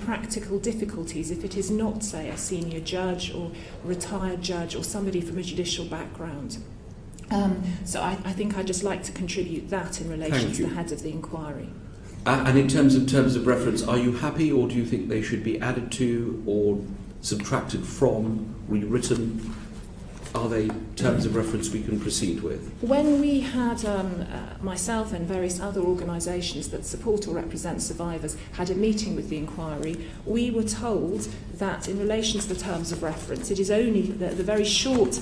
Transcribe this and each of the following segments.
practical difficulties if it is not, say, a senior judge or retired judge or somebody from a judicial background. So I think I'd just like to contribute that in relation to the head of the inquiry. And in terms of reference, are you happy, or do you think they should be added to or subtracted from, rewritten? Are they terms of reference we can proceed with? When we had myself and various other organisations that support or represent survivors had a meeting with the inquiry, we were told that in relation to the terms of reference, it is only the very short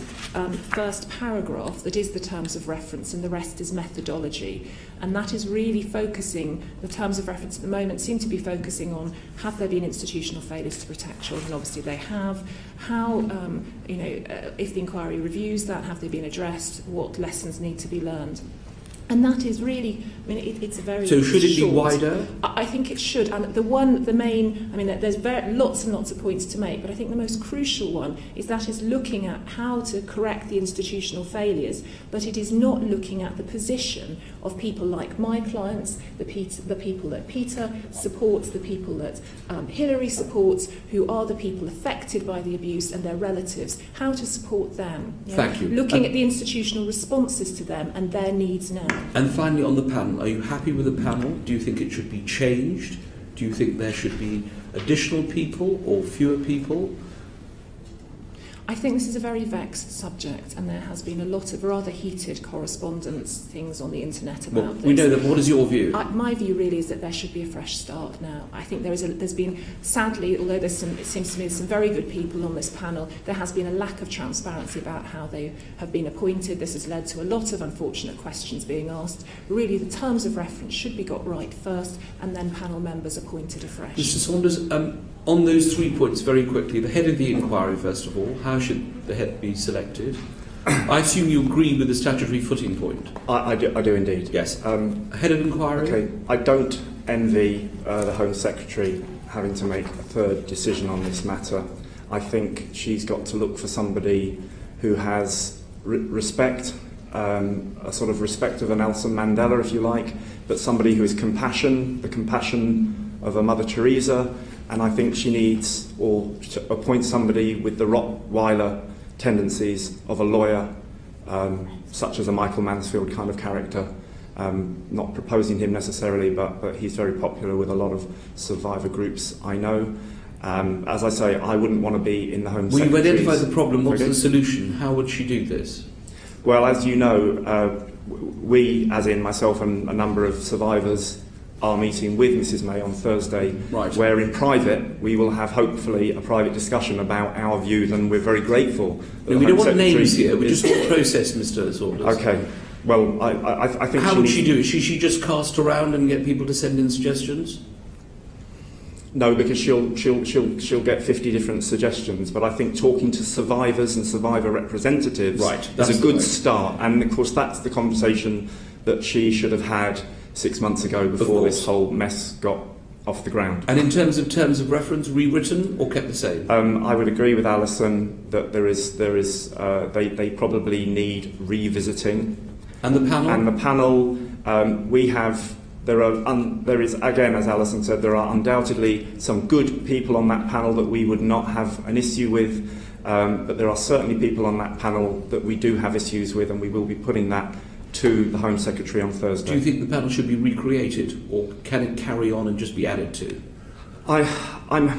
first paragraph that is the terms of reference, and the rest is methodology. And that is really focusing, the terms of reference at the moment seem to be focusing on, have there been institutional failures to protect children? Obviously they have. How, if the inquiry reviews that, have they been addressed? What lessons need to be learned? And that is really, it's a very So should it short, be wider? I think it should. And there's lots and lots of points to make, but I think the most crucial one is looking at how to correct the institutional failures, but it is not looking at the position of people like my clients, the people that Peter supports, the people that Hilary supports, who are the people affected by the abuse and their relatives, how to support them. Thank you. Looking at the institutional responses to them and their needs now. And finally, on the panel, are you happy with the panel? Do you think it should be changed? Do you think there should be additional people or fewer people? I think this is a very vexed subject, and there has been a lot of rather heated correspondence, things on the internet about this. We know that. What is your view? My view really is that there should be a fresh start now. I think there's been, sadly, although it seems to me there's some very good people on this panel, there has been a lack of transparency about how they have been appointed. This has led to a lot of unfortunate questions being asked. Really, the terms of reference should be got right first, and then panel members appointed afresh. Mr. Saunders, on those 3 points, very quickly, the head of the inquiry, first of all, how should the head be selected? I assume you agree with the statutory footing point. I do indeed. Yes. Head of inquiry? Okay. I don't envy the Home Secretary having to make a third decision on this matter. I think she's got to look for somebody who has respect, a sort of respect of a Nelson Mandela, if you like, but somebody who has compassion, the compassion of a Mother Teresa. And I think she needs to appoint somebody with the Rottweiler tendencies of a lawyer, such as a Michael Mansfield kind of character. Not proposing him necessarily, but he's very popular with a lot of survivor groups I know. As I say, I wouldn't want to be in the Home Secretary's... We've identified the problem. What's the solution? How would she do this? Well, as you know, we, as in myself and a number of survivors, are meeting with Mrs May on Thursday, right, where in private we will have hopefully a private discussion about our views, and we're very grateful. No, we don't want names here, we just want process, Mr Saunders. Okay, well, I think... How would she do it? Should she just cast around and get people to send in suggestions? No, because she'll get 50 different suggestions, but I think talking to survivors and survivor representatives is a good start, and of course that's the conversation that she should have had 6 months ago before this whole mess got off the ground. And in terms of reference, rewritten or kept the same? I would agree with Alison that they probably need revisiting. And the panel? And the panel, there is, again, as Alison said, there are undoubtedly some good people on that panel that we would not have an issue with, but there are certainly people on that panel that we do have issues with, and we will be putting that to the Home Secretary on Thursday. Do you think the panel should be recreated, or can it carry on and just be added to? I'm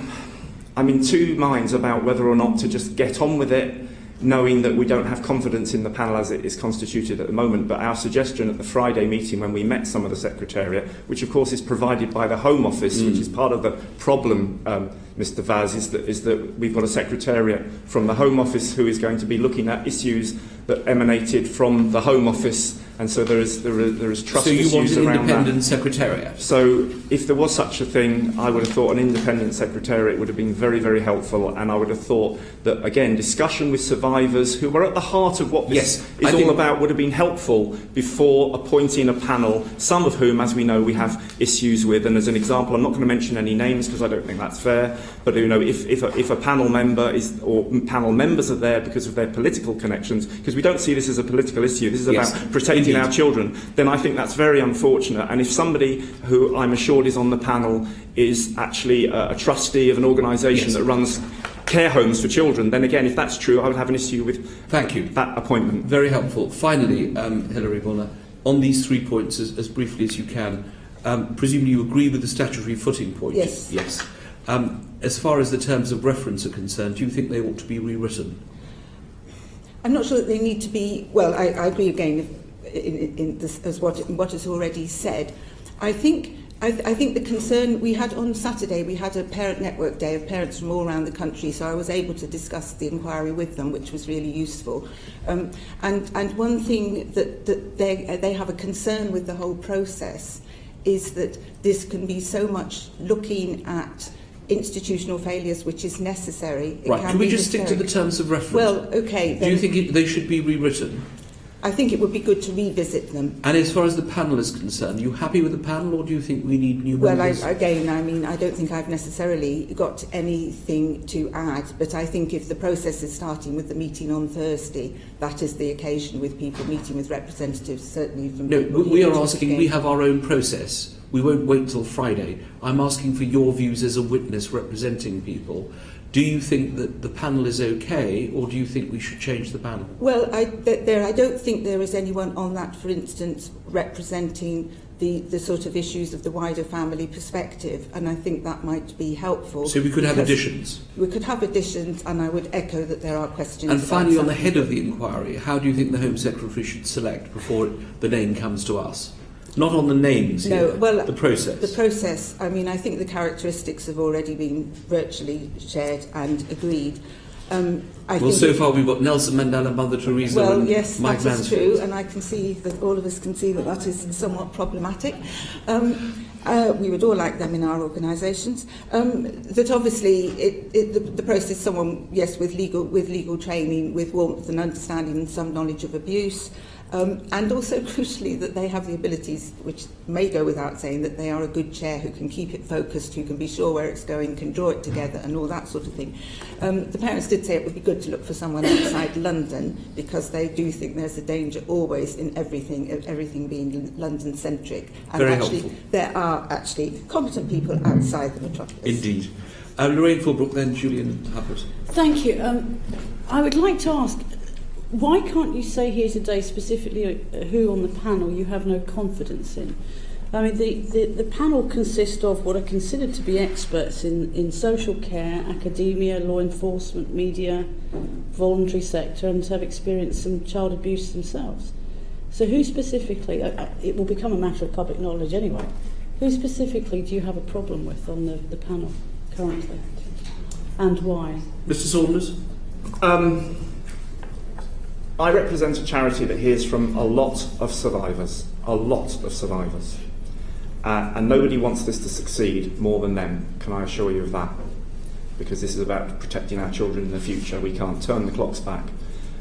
in two minds about whether or not to just get on with it, knowing that we don't have confidence in the panel as it is constituted at the moment. But our suggestion at the Friday meeting when we met some of the Secretariat, which of course is provided by the Home Office, which is part of the problem, Mr Vaz, is that we've got a Secretariat from the Home Office who is going to be looking at issues that emanated from the Home Office, and so there is trust issues around that. So you want an independent Secretariat? So if there was such a thing, I would have thought an independent Secretariat would have been very, very helpful, and I would have thought that, again, discussion with survivors who were at the heart of what this is all about would have been helpful before appointing a panel, some of whom, as we know, we have issues with. And as an example, I'm not going to mention any names because I don't think that's fair, but if a panel member or panel members are there because of their political connections, because we don't see this as a political issue, this is about protecting protecting Indeed. our children, then I think that's very unfortunate. And if somebody who I'm assured is on the panel is actually a trustee of an organisation Yes. that runs care homes for children, then again, if that's true, I would have an issue with Thank you. that appointment. Very helpful. Finally, Hilary Bonner, on these 3 points, as briefly as you can, presumably you agree with the statutory footing point? Yes. Yes. As far as the terms of reference are concerned, do you think they ought to be rewritten? I'm not sure that they need to be. Well, I agree again in this, as what is already said. I think the concern we had on Saturday, we had a parent network day of parents from all around the country, so I was able to discuss the inquiry with them, which was really useful. And one thing that they have a concern with the whole process is that this can be so much looking at institutional failures, which is necessary. It Right. can Can we be just stick to the hysteric. terms of reference? Well, okay. do Then you think they should be rewritten? I think it would be good to revisit them. And as far as the panel is concerned, are you happy with the panel, or do you think we need new Well, members? I don't think I've necessarily got anything to add, but I think if the process is starting with the meeting on Thursday, that is the occasion with people meeting with representatives, certainly from No, people we here are to asking, again. we have our own process. We won't wait till Friday. I'm asking for your views as a witness representing people. Do you think that the panel is okay, or do you think we should change the panel? Well, I don't think there is anyone on that, for instance, representing the sort of issues of the wider family perspective, and I think that might be helpful. So we could have because additions. We could have additions, and I would echo that there are questions. And about finally, on the some head of people. the inquiry, how do you think the Home Secretary should select before the name comes to us? Not on the names No, here, well, the process. The process, I mean, I think the characteristics have already been virtually shared and agreed. So far we've got Nelson Mandela, Mother Teresa and yes, Mike that is Mansfield. true, and I can see that all of us can see that that is somewhat problematic. We would all like them in our organisations. That obviously the process, someone, yes, with legal training, with warmth and understanding and some knowledge of abuse, and also crucially that they have the abilities, which may go without saying, that they are a good chair who can keep it focused, who can be sure where it's going, can draw it together and all that sort of thing. The parents did say it would be good to look for someone outside London, because they do think there's a danger always in everything being London-centric. And Very actually, helpful. there are actually competent people outside the metropolis. Indeed. Lorraine Fulbrook, then Julian Hubbard. Thank you. I would like to ask, why can't you say here today specifically who on the panel you have no confidence in? I mean, the panel consists of what are considered to be experts in social care, academia, law enforcement, media, voluntary sector, and have experienced some child abuse themselves. So who specifically, it will become a matter of public knowledge anyway, who specifically do you have a problem with on the panel currently? And why? Mr Saunders? I represent a charity that hears from a lot of survivors, and nobody wants this to succeed more than them, can I assure you of that? Because this is about protecting our children in the future. We can't turn the clocks back.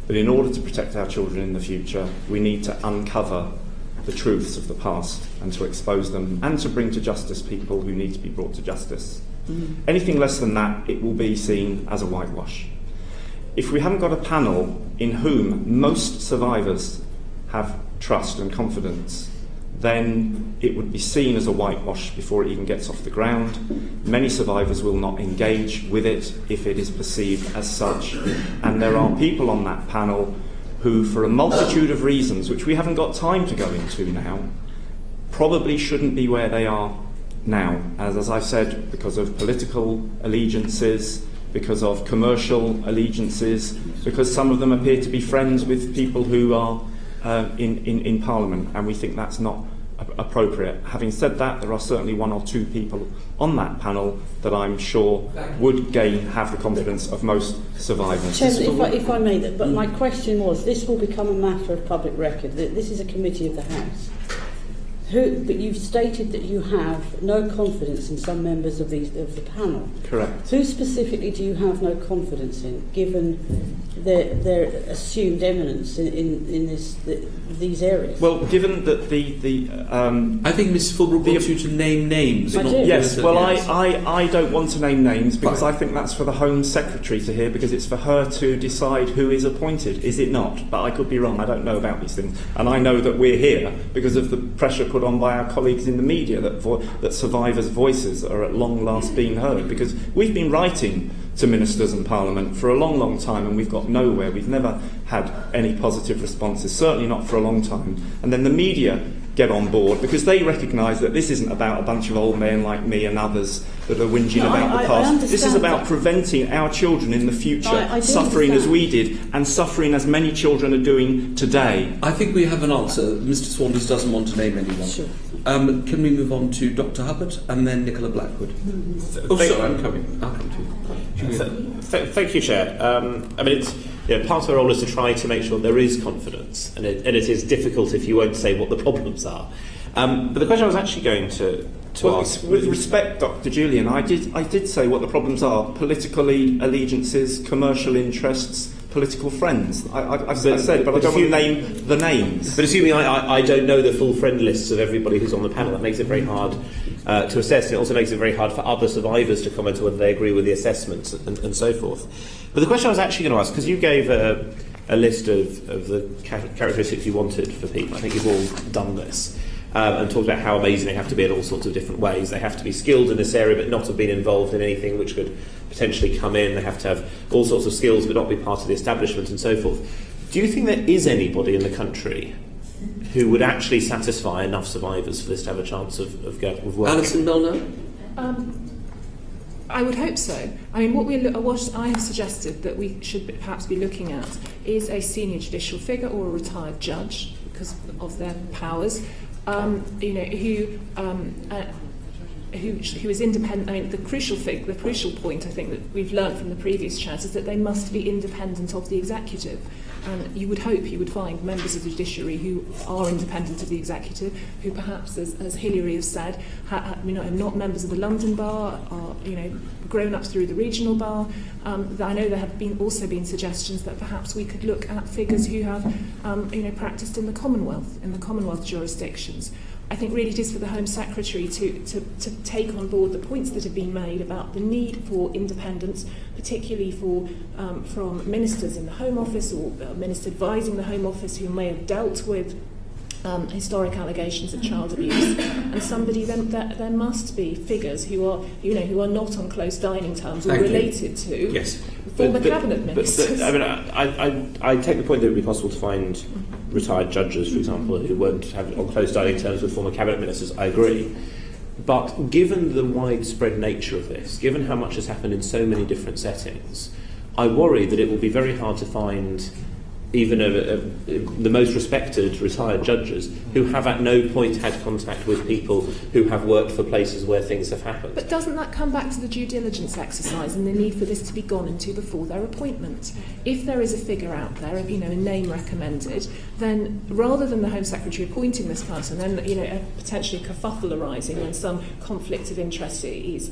But in order to protect our children in the future, we need to uncover the truths of the past and to expose them and to bring to justice people who need to be brought to justice. Anything less than that, it will be seen as a whitewash. If we haven't got a panel in whom most survivors have trust and confidence, then it would be seen as a whitewash before it even gets off the ground. Many survivors will not engage with it if it is perceived as such. And there are people on that panel who, for a multitude of reasons, which we haven't got time to go into now, probably shouldn't be where they are now. As I've said, because of political allegiances, because of commercial allegiances, because some of them appear to be friends with people who are in Parliament, and we think that's not appropriate. Having said that, there are certainly one or two people on that panel that I'm sure would have the confidence of most survivors. Chairman, if I may, but my question was, this will become a matter of public record. This is a committee of the House. But you've stated that you have no confidence in some members of the panel. Correct. Who specifically do you have no confidence in, given their assumed eminence in these areas. Well, given that I think Mrs. Fulbrook wants you to name names. I not do. Yes, yes, well, yes. I don't want to name names because Fine. I think that's for the Home Secretary to hear, because it's for her to decide who is appointed, is it not? But I could be wrong, I don't know about these things. And I know that we're here because of the pressure put on by our colleagues in the media that survivors' voices are at long last being heard, because we've been writing to ministers and Parliament for a long, long time, and we've got nowhere. We've never had any positive responses, certainly not for a long time. And then the media get on board because they recognise that this isn't about a bunch of old men like me and others that are whinging about the past. This is about preventing our children in the future I do suffering as understand. we did and suffering as many children are doing today. I think we have an answer. Mr. Saunders doesn't want to name anyone. Sure. Can we move on to Dr. Hubbard and then Nicola Blackwood? Oh, sorry, I'm coming. I'll come to you. Thank you, Chair. I mean, it's part of our role is to try to make sure there is confidence, and it is difficult if you won't say what the problems are. But the question I was actually going to ask, with respect, Dr. Julian, I did say what the problems are: political allegiances, commercial interests, political friends. I said, but I don't want to name the names. But assuming I don't know the full friend lists of everybody who's on the panel, that makes it very hard to assess. It also makes it very hard for other survivors to comment on whether they agree with the assessments and so forth. But the question I was actually going to ask, because you gave a list of the characteristics you wanted for people, I think you've all done this, and talked about how amazing they have to be in all sorts of different ways. They have to be skilled in this area but not have been involved in anything which could potentially come in. They have to have all sorts of skills but not be part of the establishment and so forth. Do you think there is anybody in the country who would actually satisfy enough survivors for this to have a chance of work? Alison Milner? I would hope so. I mean, what I have suggested that we should perhaps be looking at is a senior judicial figure or a retired judge, because of their powers, who is independent. I mean, the crucial point I think that we've learned from the previous chats is that they must be independent of the executive. And you would hope you would find members of the judiciary who are independent of the executive, who perhaps, as Hilary has said, are not members of the London Bar, are grown up through the regional bar. I know there have also been suggestions that perhaps we could look at figures who have practised in the Commonwealth jurisdictions. I think really it is for the Home Secretary to take on board the points that have been made about the need for independence, particularly from ministers in the Home Office or a minister advising the Home Office who may have dealt with historic allegations of child abuse, and somebody there must be figures who are not on close dining terms or related to former cabinet ministers. But I mean, I take the point that it would be possible to find retired judges, for example, who won't have on close dining terms with former cabinet ministers. I agree. But given the widespread nature of this, given how much has happened in so many different settings, I worry that it will be very hard to find even the most respected retired judges who have at no point had contact with people who have worked for places where things have happened. But doesn't that come back to the due diligence exercise and the need for this to be gone into before their appointment? If there is a figure out there, a name recommended, then rather than the Home Secretary appointing this person, then potentially a kerfuffle arising when some conflict of interest is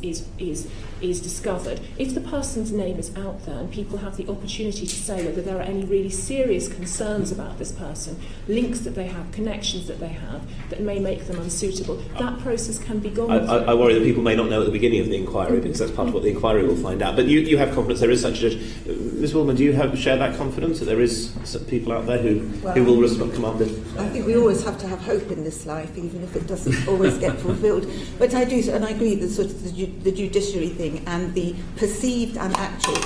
discovered. If the person's name is out there and people have the opportunity to say whether there are any really serious concerns about this person, links that they have, connections that they have that may make them unsuitable, that process can be gone. I worry that people may not know at the beginning of the inquiry, because that's part of what the inquiry will find out. But you have confidence there is such a judge. Ms. Woolman, do you share that confidence that there is some people out there who will command it? I think we always have to have hope in this life, even if it doesn't always get fulfilled. But I do, and I agree that sort of the judiciary thing and the perceived and actual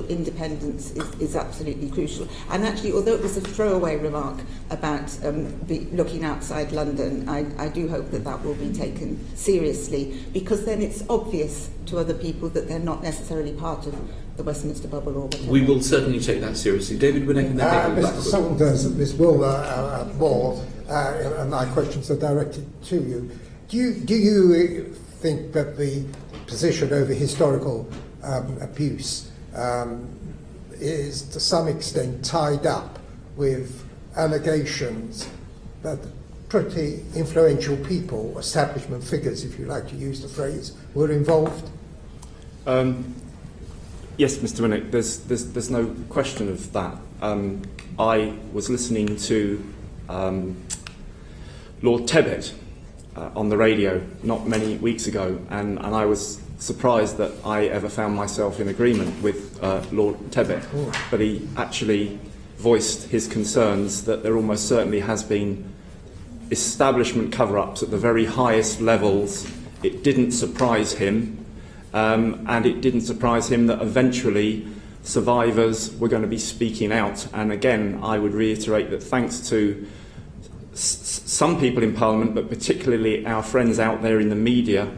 independence is absolutely crucial. And actually, although it was a throwaway remark about looking outside London, I do hope that will be taken seriously, because then it's obvious to other people that they're not necessarily part of the Westminster bubble or whatever. We will certainly take that seriously. David Winnick and then Nicola Mr. Saunders, Ms. Wilmer, more, and my questions are directed to you. Do you think that the position over historical abuse is to some extent tied up with allegations that pretty influential people, establishment figures, if you like to use the phrase, were involved? Yes, Mr. Winnick, there's no question of that. I was listening to Lord Tebbit on the radio not many weeks ago, and I was surprised that I ever found myself in agreement with Lord Tebbit, but he actually voiced his concerns that there almost certainly has been establishment cover-ups at the very highest levels. It didn't surprise him, and it didn't surprise him that eventually survivors were going to be speaking out. And again, I would reiterate that thanks to some people in Parliament, but particularly our friends out there in the media,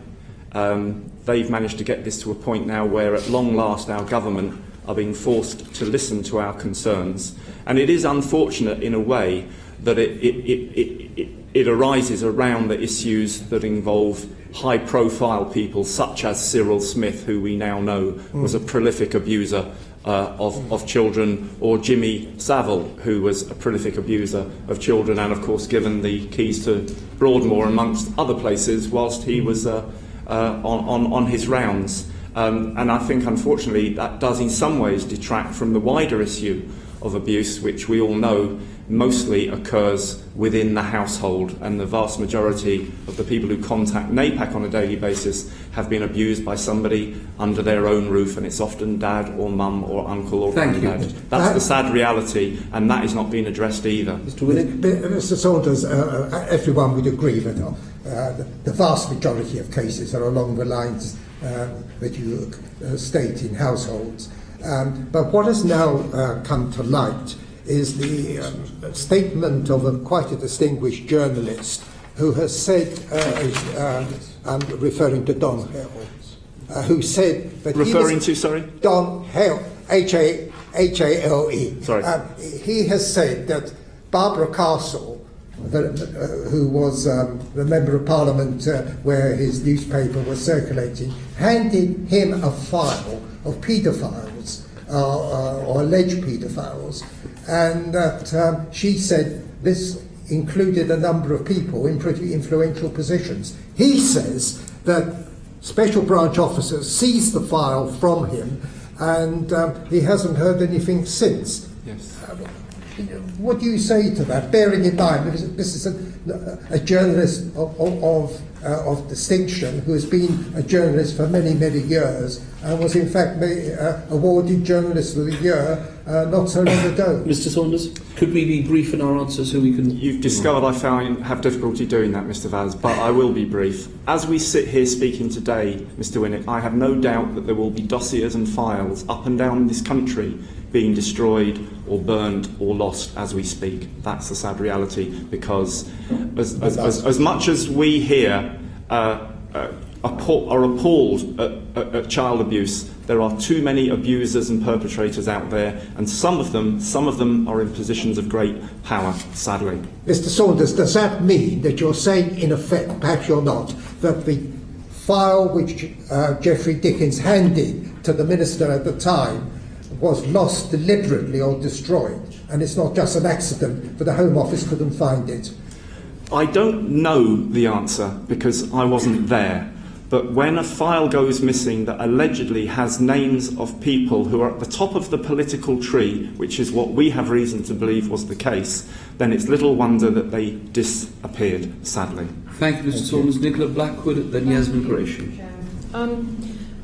they've managed to get this to a point now where at long last our government are being forced to listen to our concerns. And it is unfortunate in a way that it arises around the issues that involve high-profile people such as Cyril Smith, who we now know was a prolific abuser of children, or Jimmy Savile, who was a prolific abuser of children and, of course, given the keys to Broadmoor, amongst other places, whilst he was on his rounds. And I think, unfortunately, that does in some ways detract from the wider issue of abuse, which we all know mostly occurs within the household, and the vast majority of the people who contact NAPAC on a daily basis have been abused by somebody under their own roof, and it's often dad or mum or uncle or granddad. That's the sad reality, and that is not being addressed either. Mr. Winnick? Mr. Saunders, everyone would agree that the vast majority of cases are along the lines that you state in households. But what has now come to light is the statement of quite a distinguished journalist who has said, I'm referring to Don Hale, who said that Don Hale, H-A-L-E. Sorry. He has said that Barbara Castle, who was the Member of Parliament where his newspaper was circulating, handed him a file of paedophiles or alleged paedophiles, and that she said this included a number of people in pretty influential positions. He says that special branch officers seized the file from him, and he hasn't heard anything since. Yes. What do you say to that, bearing in mind because this is a journalist of distinction who has been a journalist for many, many years and was in fact awarded Journalist of the Year not so long ago? Mr. Saunders, could we be brief in our answers so we can... You've discovered I have difficulty doing that, Mr. Vaz, but I will be brief. As we sit here speaking today, Mr. Winnick, I have no doubt that there will be dossiers and files up and down this country being destroyed or burned or lost as we speak. That's the sad reality, because as much as we here are appalled at child abuse, there are too many abusers and perpetrators out there, and some of them are in positions of great power, sadly. Mr. Saunders, does that mean that you're saying, in effect, perhaps you're not, that the file which Geoffrey Dickens handed to the minister at the time was lost deliberately or destroyed, and it's not just an accident, but the Home Office couldn't find it? I don't know the answer because I wasn't there. But when a file goes missing that allegedly has names of people who are at the top of the political tree, which is what we have reason to believe was the case, then it's little wonder that they disappeared, sadly. Thank you, Mr. Saunders. Nicola Blackwood, then Yasmin Qureshi.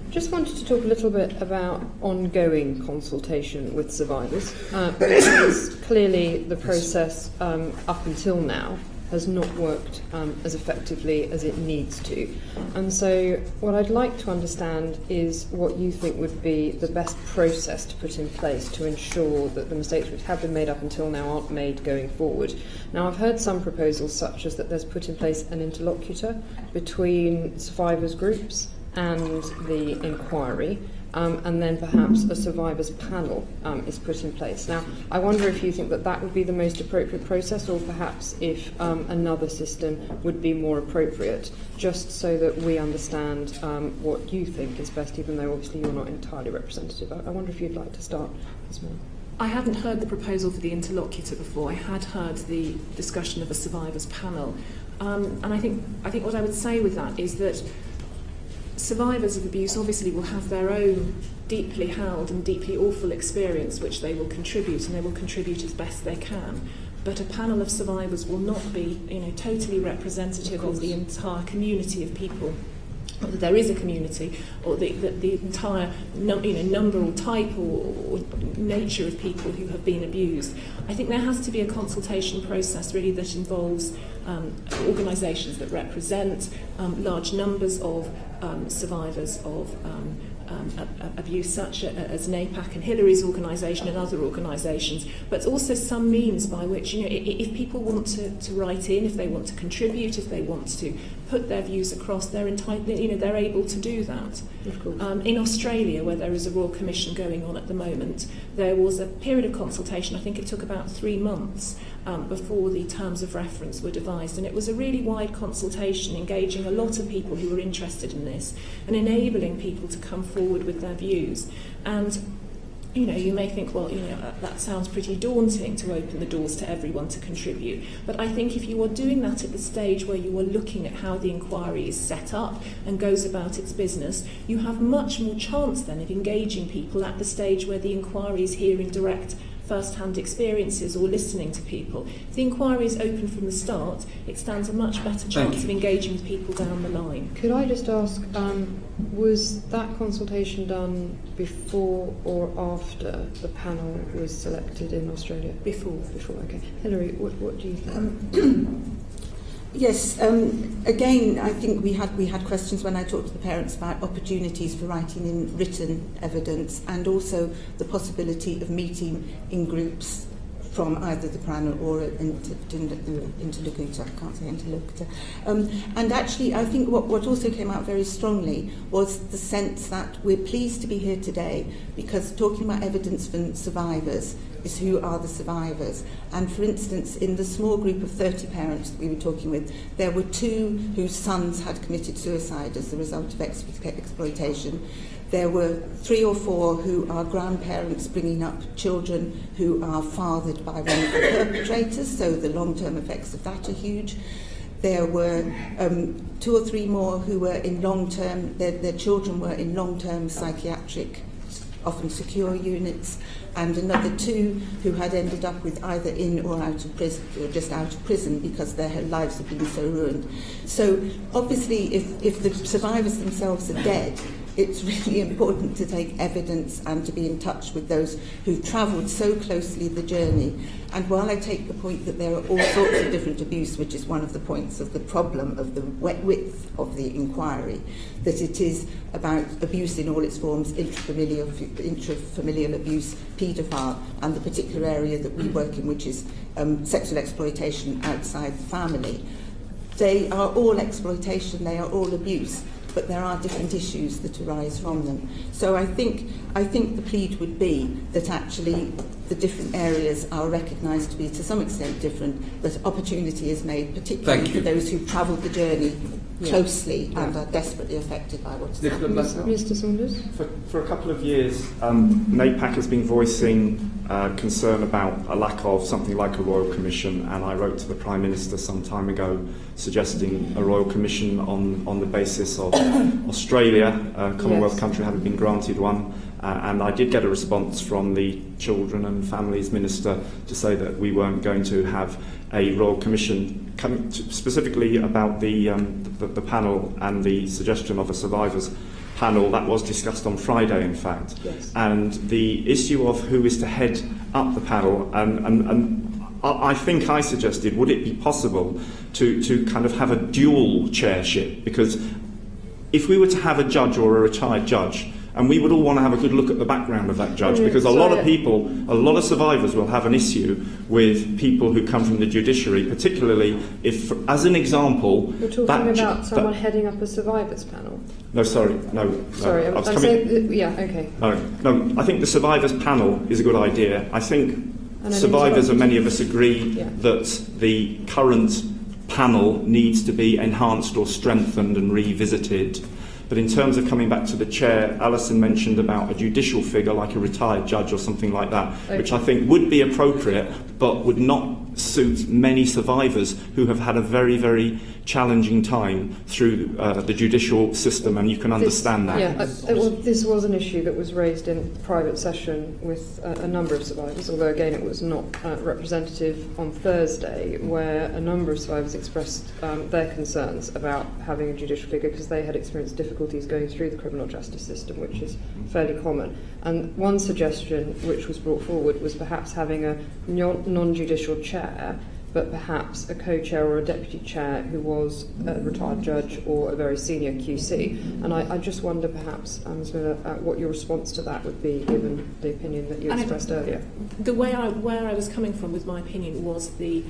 Just wanted to talk a little bit about ongoing consultation with survivors, because clearly the process up until now has not worked as effectively as it needs to. And so what I'd like to understand is what you think would be the best process to put in place to ensure that the mistakes which have been made up until now aren't made going forward. Now, I've heard some proposals such as that there's put in place an interlocutor between survivors groups and the inquiry, and then perhaps a survivors panel is put in place. Now, I wonder if you think that that would be the most appropriate process, or perhaps if another system would be more appropriate, just so that we understand what you think is best, even though obviously you're not entirely representative. I wonder if you'd like to start, Ms. Moore. I hadn't heard the proposal for the interlocutor before. I had heard the discussion of a survivors panel, and I think what I would say with that is that survivors of abuse obviously will have their own deeply held and deeply awful experience which they will contribute, and they will contribute as best they can. But a panel of survivors will not be, totally representative of the entire community of people. Or that there is a community, or the entire number or type or nature of people who have been abused. I think there has to be a consultation process really that involves organisations that represent large numbers of survivors of abuse, such as NAPAC and Hillary's organisation and other organisations, but also some means by which, if people want to write in, if they want to contribute, if they want to put their views across, they're entitled, they're able to do that. Of course. In Australia, where there is a Royal Commission going on at the moment, there was a period of consultation. I think it took about 3 months before the terms of reference were devised, and it was a really wide consultation, engaging a lot of people who were interested in this and enabling people to come forward with their views. And you may think, well, that sounds pretty daunting to open the doors to everyone to contribute. But I think if you are doing that at the stage where you are looking at how the inquiry is set up and goes about its business, you have much more chance then of engaging people at the stage where the inquiry is hearing direct first-hand experiences or listening to people. If the inquiry is open from the start, it stands a much better chance of engaging with people down the line. Could I just ask, was that consultation done before or after the panel was selected in Australia? Before. Before, okay. Hilary, what do you think? Yes, again, I think we had questions when I talked to the parents about opportunities for writing in written evidence, and also the possibility of meeting in groups from either the panel or an interlocutor. I can't say interlocutor. And actually, I think what also came out very strongly was the sense that we're pleased to be here today, because talking about evidence from survivors is who are the survivors. And for instance, in the small group of 30 parents that we were talking with, there were 2 whose sons had committed suicide as a result of exploitation. There were 3 or 4 who are grandparents bringing up children who are fathered by one of the perpetrators, so the long-term effects of that are huge. There were 2 or 3 more who were in long-term, their children were in long-term psychiatric, often secure units, and another 2 who had ended up with either in or out of prison, or just out of prison, because their lives had been so ruined. So obviously, if the survivors themselves are dead, it's really important to take evidence and to be in touch with those who've travelled so closely the journey. And while I take the point that there are all sorts of different abuse, which is one of the points of the problem of the width of the inquiry, that it is about abuse in all its forms, intrafamilial abuse, paedophile, and the particular area that we work in, which is sexual exploitation outside the family. They are all exploitation, they are all abuse, but there are different issues that arise from them. So I think the plead would be that actually the different areas are recognised to be to some extent different, but opportunity is made, particularly for those who've travelled the journey closely and are desperately affected by what's happened. Mr. Saunders? For a couple of years, NAPAC has been voicing concern about a lack of something like a Royal Commission, and I wrote to the Prime Minister some time ago suggesting a Royal Commission on the basis of Australia, a Commonwealth country, having been granted one. And I did get a response from the Children and Families Minister to say that we weren't going to have a Royal Commission specifically about the panel and the suggestion of a survivors panel. That was discussed on Friday, in fact. Yes. And the issue of who is to head up the panel, and I think I suggested, would it be possible to kind of have a dual chairship? Because if we were to have a judge or a retired judge, and we would all want to have a good look at the background of that judge, because a lot of survivors will have an issue with people who come from the judiciary, particularly if, as an example... You're talking about someone heading up a survivors panel? No, sorry, no. Sorry, I'm saying... Yeah, okay. No, I think the survivors panel is a good idea. I think survivors, and many of us agree, that the current panel needs to be enhanced or strengthened and revisited. But in terms of coming back to the chair, Alison mentioned about a judicial figure like a retired judge or something like that, which I think would be appropriate, but would not suit many survivors who have had a very, very challenging time through the judicial system, and you can understand that. Yeah, this was an issue that was raised in private session with a number of survivors, although again it was not representative on Thursday, where a number of survivors expressed their concerns about having a judicial figure because they had experienced difficulties going through the criminal justice system, which is fairly common. And one suggestion which was brought forward was perhaps having a non-judicial chair, but perhaps a co-chair or a deputy chair who was a retired judge or a very senior QC. And I just wonder perhaps, Ms. Miller, what your response to that would be, given the opinion that you expressed earlier. The where I was coming from with my opinion was the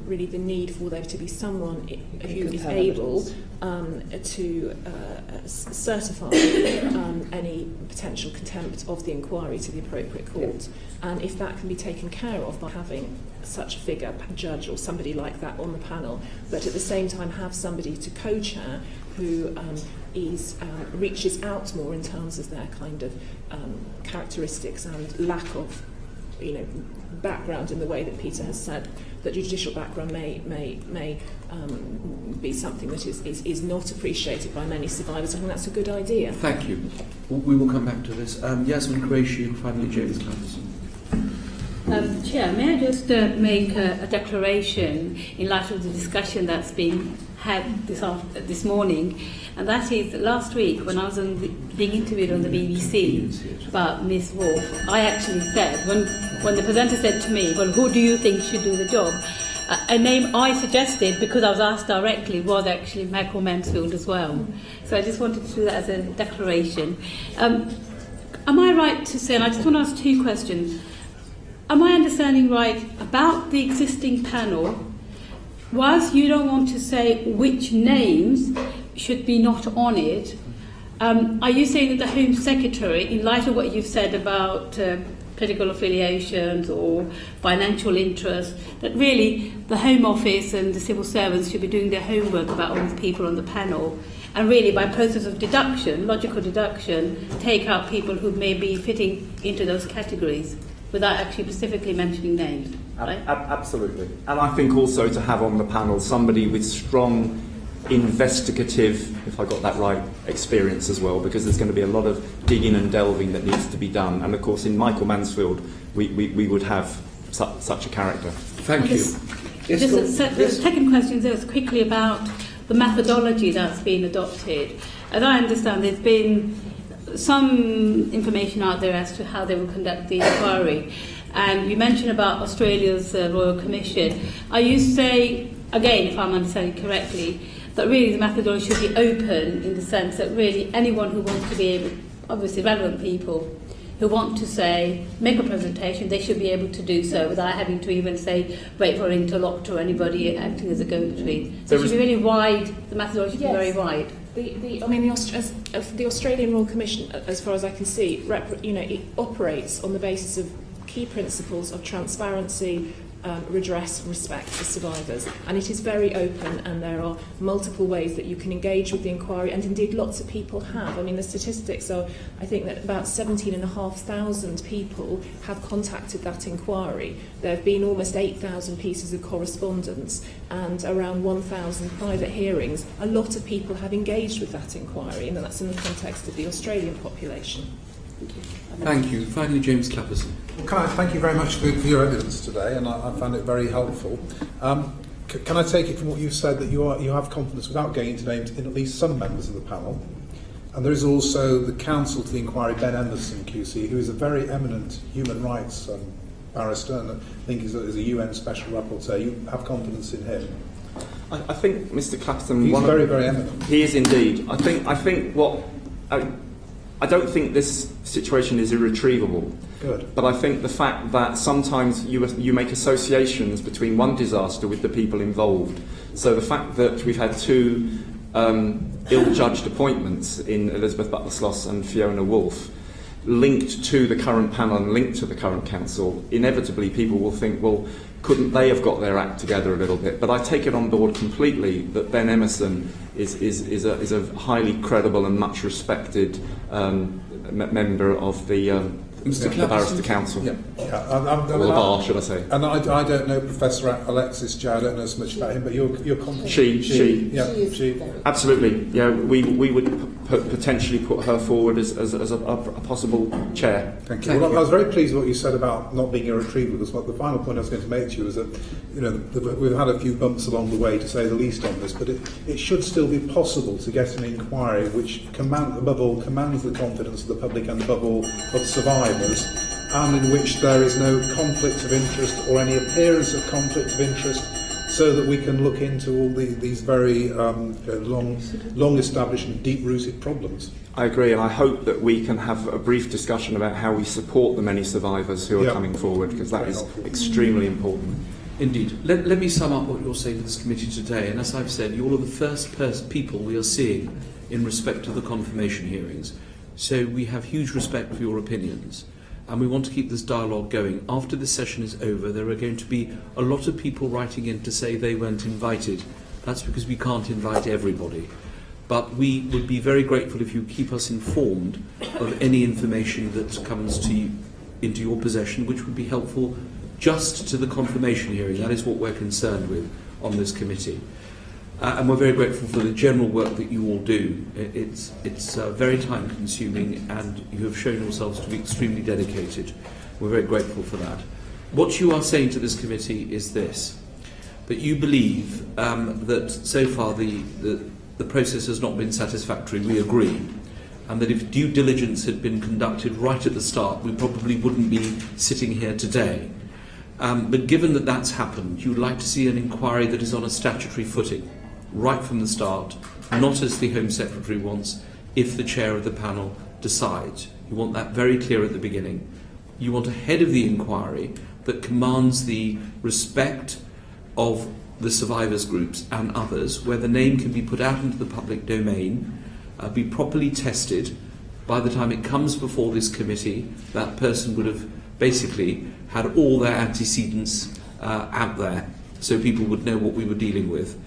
really the need for there to be someone who is able to certify any potential contempt of the inquiry to the appropriate court. And if that can be taken care of by having such a figure, judge or somebody like that on the panel, but at the same time have somebody to co-chair who reaches out more in terms of their kind of characteristics and lack of background in the way that Peter has said, that judicial background may be something that is not appreciated by many survivors. I think that's a good idea. Thank you. We will come back to this. Yasmin Qureshi and finally James Clancy. Chair, may I just make a declaration in light of the discussion that's been had this morning, and that is that last week when I was being interviewed on the BBC about Miss Wolfe, I actually said, when the presenter said to me, well, who do you think should do the job? A name I suggested, because I was asked directly, was actually Michael Mansfield as well. So I just wanted to do that as a declaration. Am I right to say, and I just want to ask two questions, am I understanding right about the existing panel, whilst you don't want to say which names should be not on it, are you saying that the Home Secretary, in light of what you've said about political affiliations or financial interests, that really the Home Office and the civil servants should be doing their homework about all the people on the panel, and really by process of deduction, logical deduction, take out people who may be fitting into those categories, without actually specifically mentioning names, right? Absolutely. And I think also to have on the panel somebody with strong investigative, if I got that right, experience as well, because there's going to be a lot of digging and delving that needs to be done. And of course in Michael Mansfield we would have such a character. Thank you. The second question is quickly about the methodology that's been adopted. As I understand, there's been some information out there as to how they will conduct the inquiry. And you mentioned about Australia's Royal Commission. Are you saying, again, if I'm understanding correctly, that really the methodology should be open in the sense that really anyone who wants to be able, obviously relevant people, who want to say, make a presentation, they should be able to do so without having to even say, wait for an interlocutor or anybody acting as a go-between. So it should be really wide, the methodology should be very wide. The Australian Royal Commission, as far as I can see, it operates on the basis of key principles of transparency, redress and respect for survivors. And it is very open, and there are multiple ways that you can engage with the inquiry, and indeed lots of people have. I mean, the statistics are, I think that about 17,500 people have contacted that inquiry. There have been almost 8,000 pieces of correspondence and around 1,000 private hearings. A lot of people have engaged with that inquiry, and that's in the context of the Australian population. Thank you. Finally, James Clapperson. Well, thank you very much for your evidence today, and I found it very helpful. Can I take it from what you've said that you have confidence, without getting into names, in at least some members of the panel? And there is also the counsel to the inquiry, Ben Emerson QC, who is a very eminent human rights barrister, and I think is a UN special rapporteur. You have confidence in him? I think Mr. Clapperson... He's very, very eminent. He is indeed. I think what... I don't think this situation is irretrievable. Good. But I think the fact that sometimes you make associations between one disaster with the people involved. So the fact that we've had two ill-judged appointments in Elizabeth Butler-Sloss and Fiona Wolfe linked to the current panel and linked to the current council, inevitably people will think, well, couldn't they have got their act together a little bit? But I take it on board completely that Ben Emerson is a highly credible and much respected member of the Mr. the Barrister Council. Yeah. Or the bar, should I say. And I don't know Professor Alexis Jow, I don't know so much about him, but you're confident. She. Yeah, she. Absolutely. Yeah, we would potentially put her forward as a possible chair. Thank you. Well, I was very pleased with what you said about not being irretrievable, because the final point I was going to make to you is that, you know, we've had a few bumps along the way, to say the least, on this, but it should still be possible to get an inquiry which above all commands the confidence of the public and above all of survivors, and in which there is no conflict of interest or any appearance of conflict of interest, so that we can look into all these very long established and deep-rooted problems. I agree, and I hope that we can have a brief discussion about how we support the many survivors who are coming forward, because that is extremely important. Indeed. Let me sum up what you're saying to this committee today, and as I've said, you're the first people we are seeing in respect to the confirmation hearings. So we have huge respect for your opinions, and we want to keep this dialogue going. After this session is over, there are going to be a lot of people writing in to say they weren't invited. That's because we can't invite everybody. But we would be very grateful if you keep us informed of any information that comes to you, into your possession, which would be helpful just to the confirmation hearing. That is what we're concerned with on this committee. And we're very grateful for the general work that you all do. It's very time consuming, and you have shown yourselves to be extremely dedicated. We're very grateful for that. What you are saying to this committee is this, that you believe that so far the process has not been satisfactory. We agree. And that if due diligence had been conducted right at the start, we probably wouldn't be sitting here today. But given that that's happened, you'd like to see an inquiry that is on a statutory footing, right from the start, not as the Home Secretary wants, if the chair of the panel decides. You want that very clear at the beginning. You want a head of the inquiry that commands the respect of the survivors groups and others, where the name can be put out into the public domain, be properly tested. By the time it comes before this committee, that person would have basically had all their antecedents out there, so people would know what we were dealing with.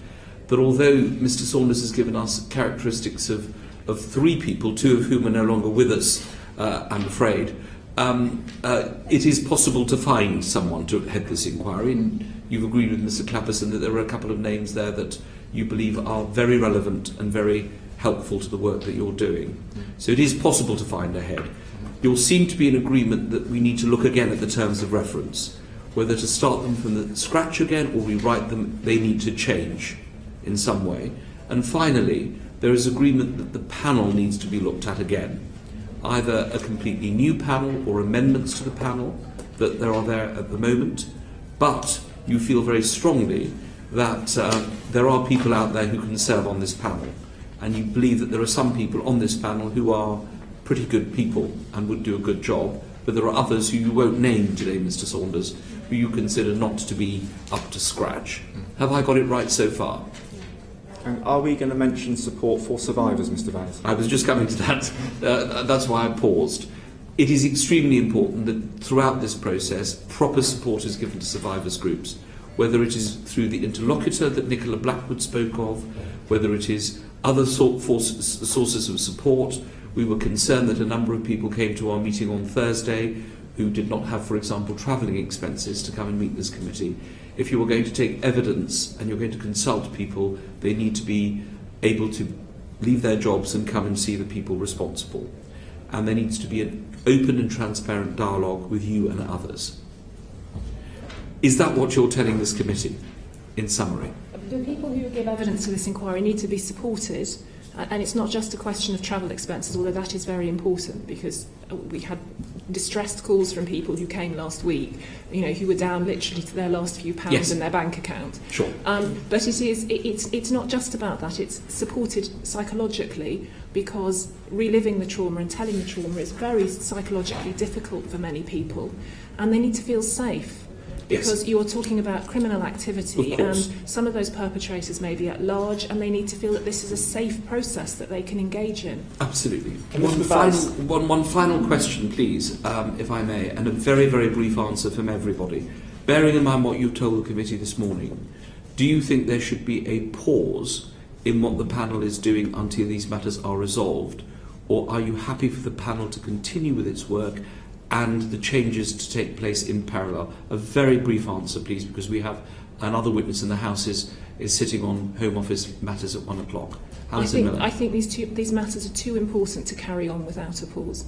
But although Mr. Saunders has given us characteristics of three people, two of whom are no longer with us, I'm afraid, it is possible to find someone to head this inquiry, and you've agreed with Mr. Clapperson that there are a couple of names there that you believe are very relevant and very helpful to the work that you're doing. So it is possible to find a head. You'll seem to be in agreement that we need to look again at the terms of reference, whether to start them from the scratch again or rewrite them. They need to change in some way. And finally, there is agreement that the panel needs to be looked at again, either a completely new panel or amendments to the panel that there are there at the moment. But you feel very strongly that there are people out there who can serve on this panel, and you believe that there are some people on this panel who are pretty good people and would do a good job, but there are others who you won't name today, Mr. Saunders, who you consider not to be up to scratch. Have I got it right so far? And are we going to mention support for survivors, Mr. Vaz? I was just coming to that. That's why I paused. It is extremely important that throughout this process, proper support is given to survivors groups, whether it is through the interlocutor that Nicola Blackwood spoke of, whether it is other sources of support. We were concerned that a number of people came to our meeting on Thursday who did not have, for example, travelling expenses to come and meet this committee. If you are going to take evidence and you're going to consult people, they need to be able to leave their jobs and come and see the people responsible. And there needs to be an open and transparent dialogue with you and others. Is that what you're telling this committee, in summary? The people who give evidence to this inquiry need to be supported, and it's not just a question of travel expenses, although that is very important, because we had distressed calls from people who came last week, you know, who were down literally to their last few pounds in their bank account. Sure. But it's not just about that. It's supported psychologically, because reliving the trauma and telling the trauma is very psychologically difficult for many people, and they need to feel safe. Because you're talking about criminal activity, and some of those perpetrators may be at large, and they need to feel that this is a safe process that they can engage in. Absolutely. One final question, please, if I may, and a very, very brief answer from everybody. Bearing in mind what you've told the committee this morning, do you think there should be a pause in what the panel is doing until these matters are resolved, or are you happy for the panel to continue with its work and the changes to take place in parallel? A very brief answer, please, because we have another witness in the House is sitting on Home Office matters at 1 o'clock. Alison Miller. I think these matters are too important to carry on without a pause.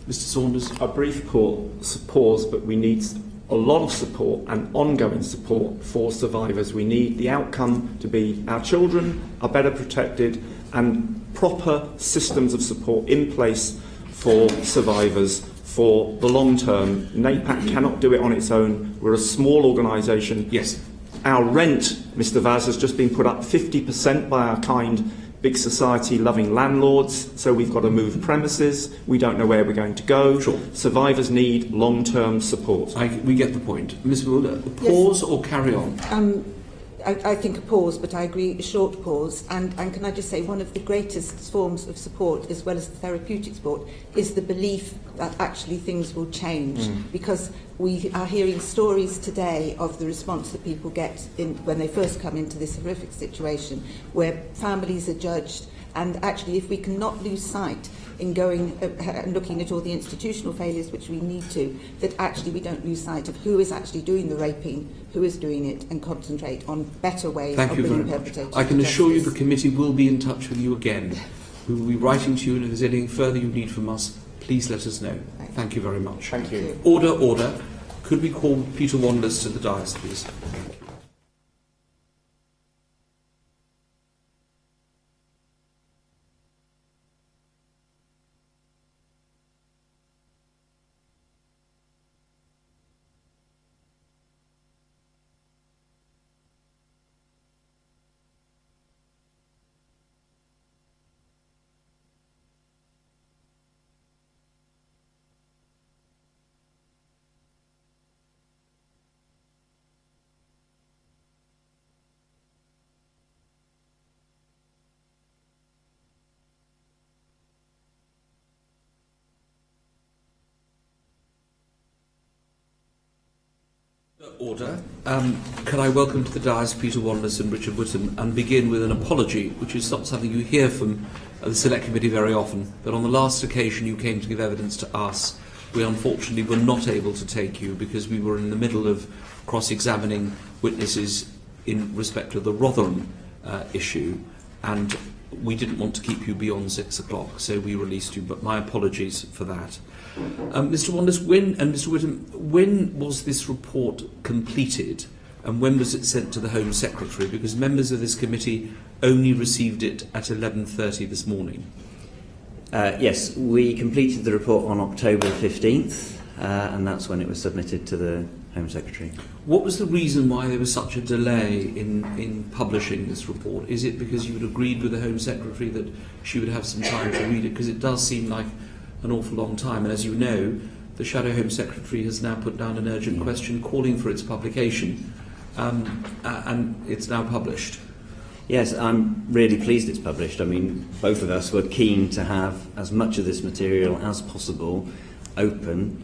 Mr. Saunders. A brief pause, but we need a lot of support and ongoing support for survivors. We need the outcome to be our children are better protected and proper systems of support in place for survivors for the long term. NAPAC cannot do it on its own. We're a small organisation. Yes. Our rent, Mr. Vaz, has just been put up 50% by our kind, big society-loving landlords, so we've got to move premises. We don't know where we're going to go. Sure. Survivors need long-term support. We get the point. Ms. Mulder, pause or carry on? I think a pause, but I agree a short pause. And can I just say, one of the greatest forms of support, as well as the therapeutic support, is the belief that actually things will change. Because we are hearing stories today of the response that people get when they first come into this horrific situation, where families are judged. And actually, if we cannot lose sight in going and looking at all the institutional failures, which we need to, that actually we don't lose sight of who is actually doing the raping, who is doing it, and concentrate on better ways of bringing perpetrators. I can to assure you justice. the committee will be in touch with you again. We will be writing to you, and if there's anything further you need from us, please let us know. Thank you very much. Thank you. Order, order. Could we call Peter Wanders to the dais, please? Order. Can I welcome to the dais Peter Wanders and Richard Whittam and begin with an apology, which is not something you hear from the Select Committee very often, but on the last occasion you came to give evidence to us, we unfortunately were not able to take you because we were in the middle of cross-examining witnesses in respect of the Rotherham issue, and we didn't want to keep you beyond 6 o'clock, so we released you, but my apologies for that. Mr. Wanders, and Mr. Whittam, when was this report completed and when was it sent to the Home Secretary? Because members of this committee only received it at 11:30 this morning. Yes, we completed the report on October 15th, and that's when it was submitted to the Home Secretary. What was the reason why there was such a delay in publishing this report? Is it because you had agreed with the Home Secretary that she would have some time to read it? Because it does seem like an awful long time, and as you know, the Shadow Home Secretary has now put down an urgent question calling for its publication, and it's now published. Yes, I'm really pleased it's published. I mean, both of us were keen to have as much of this material as possible open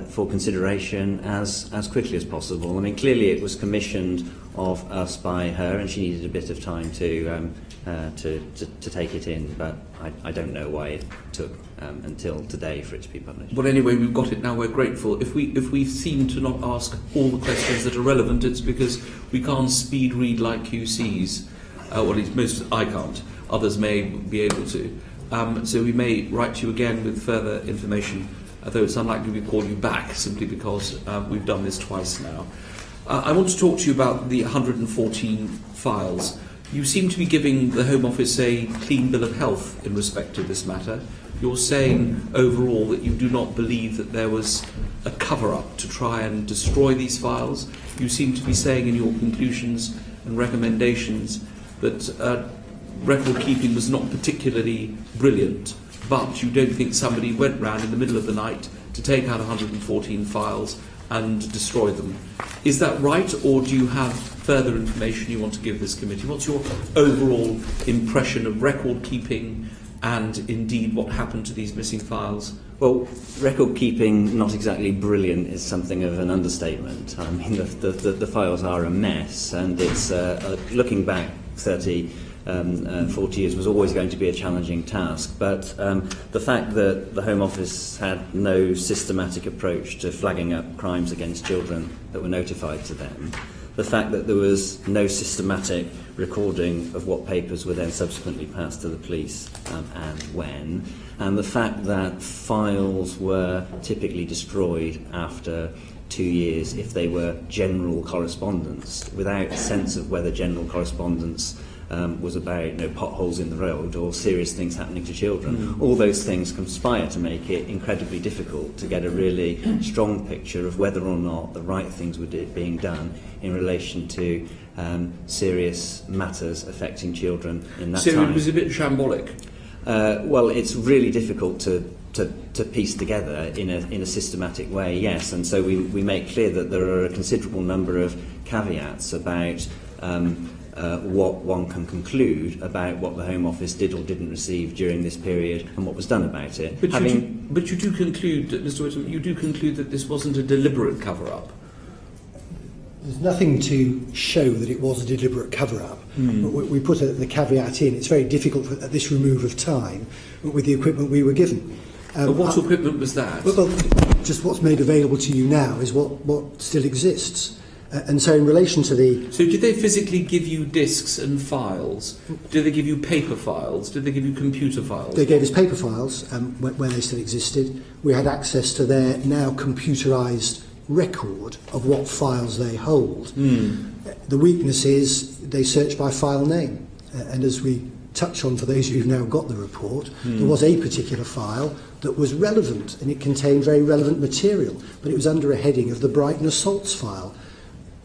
for consideration as quickly as possible. I mean, clearly it was commissioned of us by her, and she needed a bit of time to take it in. But I don't know why it took until today for it to be published. Well, anyway, we've got it now. We're grateful. If we seem to not ask all the questions that are relevant, it's because we can't speed read like QCs. Well, at least I can't. Others may be able to. So we may write to you again with further information, although it's unlikely we call you back simply because we've done this twice now. I want to talk to you about the 114 files. You seem to be giving the Home Office a clean bill of health in respect to this matter. You're saying overall that you do not believe that there was a cover-up to try and destroy these files. You seem to be saying in your conclusions and recommendations that record keeping was not particularly brilliant, but you don't think somebody went round in the middle of the night to take out 114 files and destroy them. Is that right, or do you have further information you want to give this committee? What's your overall impression of record keeping and indeed what happened to these missing files? Well, record keeping, not exactly brilliant, is something of an understatement. I mean, the files are a mess, and it's looking back 30 40 years was always going to be a challenging task. But the fact that the Home Office had no systematic approach to flagging up crimes against children that were notified to them, the fact that there was no systematic recording of what papers were then subsequently passed to the police and when, and the fact that files were typically destroyed after 2 years if they were general correspondence, without a sense of whether general correspondence was about potholes in the road or serious things happening to children. All those things conspire to make it incredibly difficult to get a really strong picture of whether or not the right things were being done in relation to serious matters affecting children in that So time. it was a bit shambolic. Well, it's really difficult to piece together in a systematic way, yes. And so we make clear that there are a considerable number of caveats about what one can conclude about what the Home Office did or didn't receive during this period and what was done about it. But you do conclude, Mr. Whittam, you do conclude that this wasn't a deliberate cover-up. There's nothing to show that it was a deliberate cover-up. We put the caveat in. It's very difficult at this remove of time with the equipment we were given. But what equipment was that? Well, just what's made available to you now is what still exists. And so in relation to the... So did they physically give you discs and files? Did they give you paper files? Did they give you computer files? They gave us paper files where they still existed. We had access to their now computerised record of what files they hold. The weakness is they search by file name. And as we touch on for those of you who've now got the report, there was a particular file that was relevant and it contained very relevant material, but it was under a heading of the Brighton Assaults file.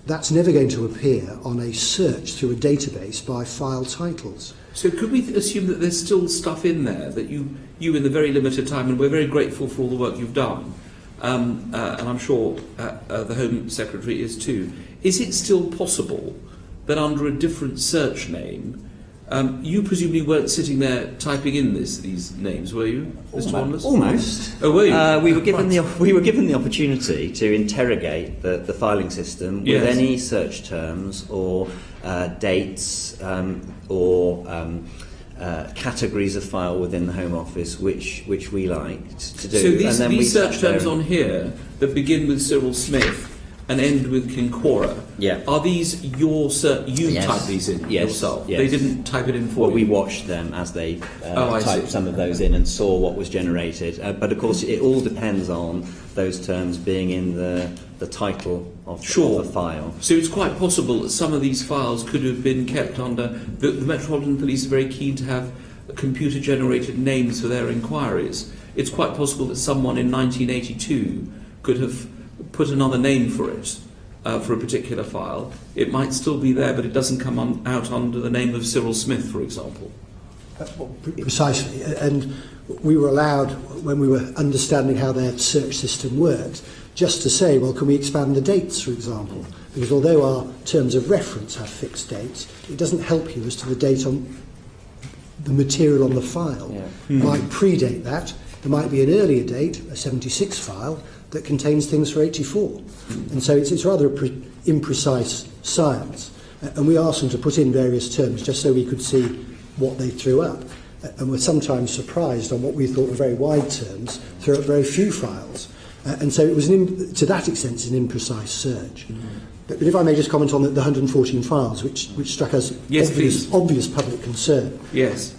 That's never going to appear on a search through a database by file titles. So could we assume that there's still stuff in there that you in the very limited time, and we're very grateful for all the work you've done, and I'm sure the Home Secretary is too, is it still possible that under a different search name, you presumably weren't sitting there typing in these names, were you, Mr. Wanless? Almost. Oh, were you? We were given the opportunity to interrogate the filing system with any search terms or dates or categories of file within the Home Office which we liked to do. So these search terms on here that begin with Cyril Smith and end with Kincora, are these you type these in yourself? Yes. They didn't type it in for you? We watched them as they typed some of those in and saw what was generated. But of course it all depends on those terms being in the title of the file. So it's quite possible that some of these files could have been kept under... The Metropolitan Police are very keen to have computer-generated names for their inquiries. It's quite possible that someone in 1982 could have put another name for it, for a particular file. It might still be there, but it doesn't come out under the name of Cyril Smith, for example. Precisely. And we were allowed, when we were understanding how their search system worked, just to say, well, can we expand the dates, for example? Because although our terms of reference have fixed dates, it doesn't help you as to the date on the material on the file. It might predate that. There might be an earlier date, a 76 file, that contains things for 84. And so it's rather imprecise science. And we asked them to put in various terms just so we could see what they threw up. And we're sometimes surprised on what we thought were very wide terms, threw up very few files. And so it was, to that extent, it's an imprecise search. But if I may just comment on the 114 files, which struck us obvious public concern. Yes.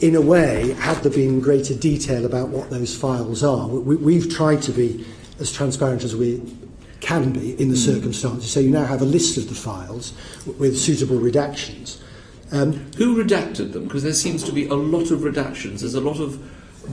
In a way, had there been greater detail about what those files are, we've tried to be as transparent as we can be in the circumstances. So you now have a list of the files with suitable redactions. Who redacted them? Because there seems to be a lot of redactions. There's a lot of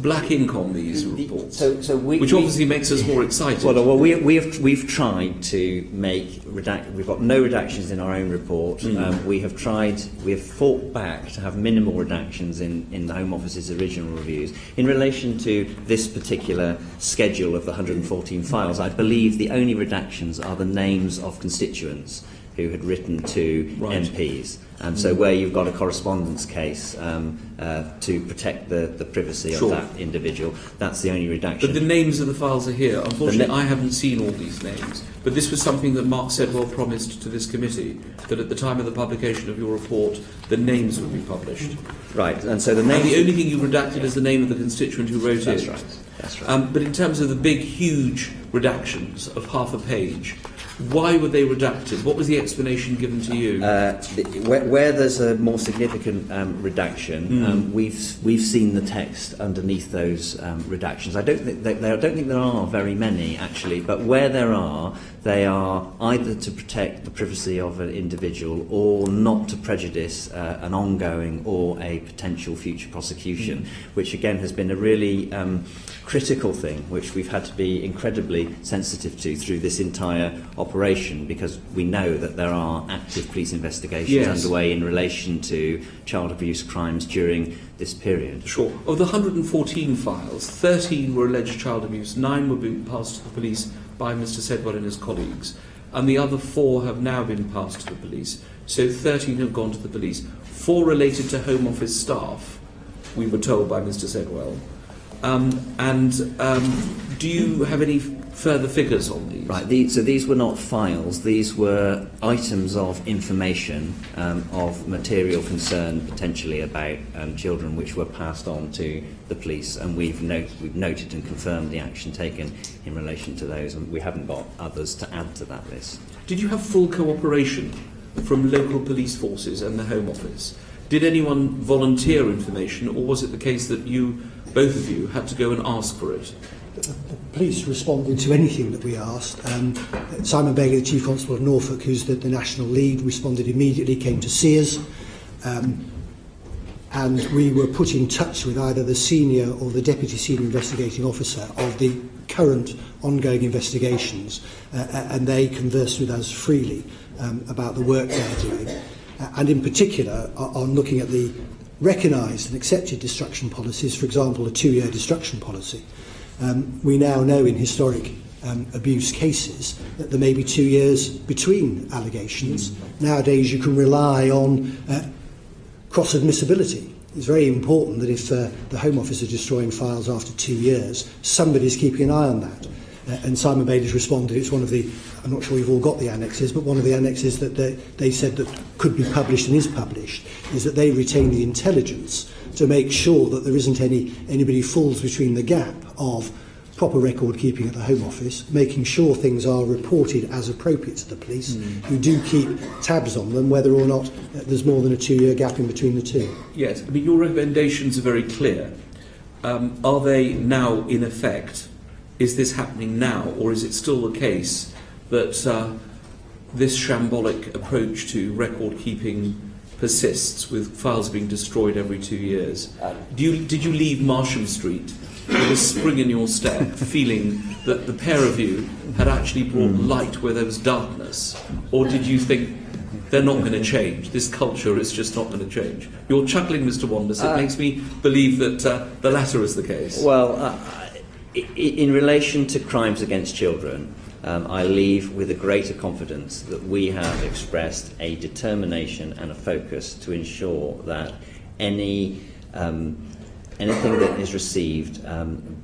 black ink on these reports, which obviously makes us more excited. Well, we've tried to make we've got no redactions in our own report. We have fought back to have minimal redactions in the Home Office's original reviews. In relation to this particular schedule of the 114 files, I believe the only redactions are the names of constituents. who had written to Right. MPs. And so where you've got a correspondence case to protect the privacy Sure. of that individual, that's the only redaction. But the names of the files are here. Unfortunately, I haven't seen all these names. But this was something that Mark Sedwell promised to this committee, that at the time of the publication of your report, the names would be published. Right, and so the And names... the only thing you redacted is the name of the constituent who wrote That's it. right, that's right. But in terms of the big, huge redactions of half a page, why were they redacted? What was the explanation given to you? Where there's a more significant redaction, we've seen the text underneath those redactions. I don't think there are very many actually, but where there are, they are either to protect the privacy of an individual or not to prejudice an ongoing or a potential future prosecution, which again has been a really critical thing which we've had to be incredibly sensitive to through this entire operation, because we know that there are active police investigations underway in relation to child abuse crimes during this period. Sure. Of the 114 files, 13 were alleged child abuse, 9 were being passed to the police by Mr. Sedwell and his colleagues, and the other 4 have now been passed to the police. So 13 have gone to the police. 4 related to Home Office staff, we were told by Mr. Sedwell. Do you have any further figures on these? Right, so these were not files, these were items of information of material concern potentially about children which were passed on to the police, and we've noted and confirmed the action taken in relation to those, and we haven't got others to add to that list. Did you have full cooperation from local police forces and the Home Office? Did anyone volunteer information, or was it the case that you, both of you, had to go and ask for it? The police responded to anything that we asked. Simon Bailey, the Chief Constable of Norfolk, who's the national lead, responded immediately, came to see us, and we were put in touch with either the senior or the deputy senior investigating officer of the current ongoing investigations, and they conversed with us freely about the work they're doing, and in particular on looking at the recognised and accepted destruction policies, for example, a 2-year destruction policy. We now know in historic abuse cases that there may be 2 years between allegations. Nowadays you can rely on cross-admissibility. It's very important that if the Home Office are destroying files after 2 years, somebody's keeping an eye on that. And Simon Bailey's responded, it's one of the, I'm not sure you've all got the annexes, but one of the annexes that they said that could be published and is published is that they retain the intelligence to make sure that there isn't anybody falls between the gap of proper record keeping at the Home Office, making sure things are reported as appropriate to the police, who do keep tabs on them, whether or not there's more than a 2-year gap in between the two. Yes, I mean, your recommendations are very clear. Are they now in effect? Is this happening now, or is it still the case that this shambolic approach to record keeping persists, with files being destroyed every 2 years? Did you leave Marsham Street with a spring in your step, feeling that the pair of you had actually brought light where there was darkness? Or did you think they're not going to change, this culture is just not going to change? You're chuckling, Mr. Wanders. It makes me believe that the latter is the case. Well, in relation to crimes against children, I leave with a greater confidence that we have expressed a determination and a focus to ensure that anything that is received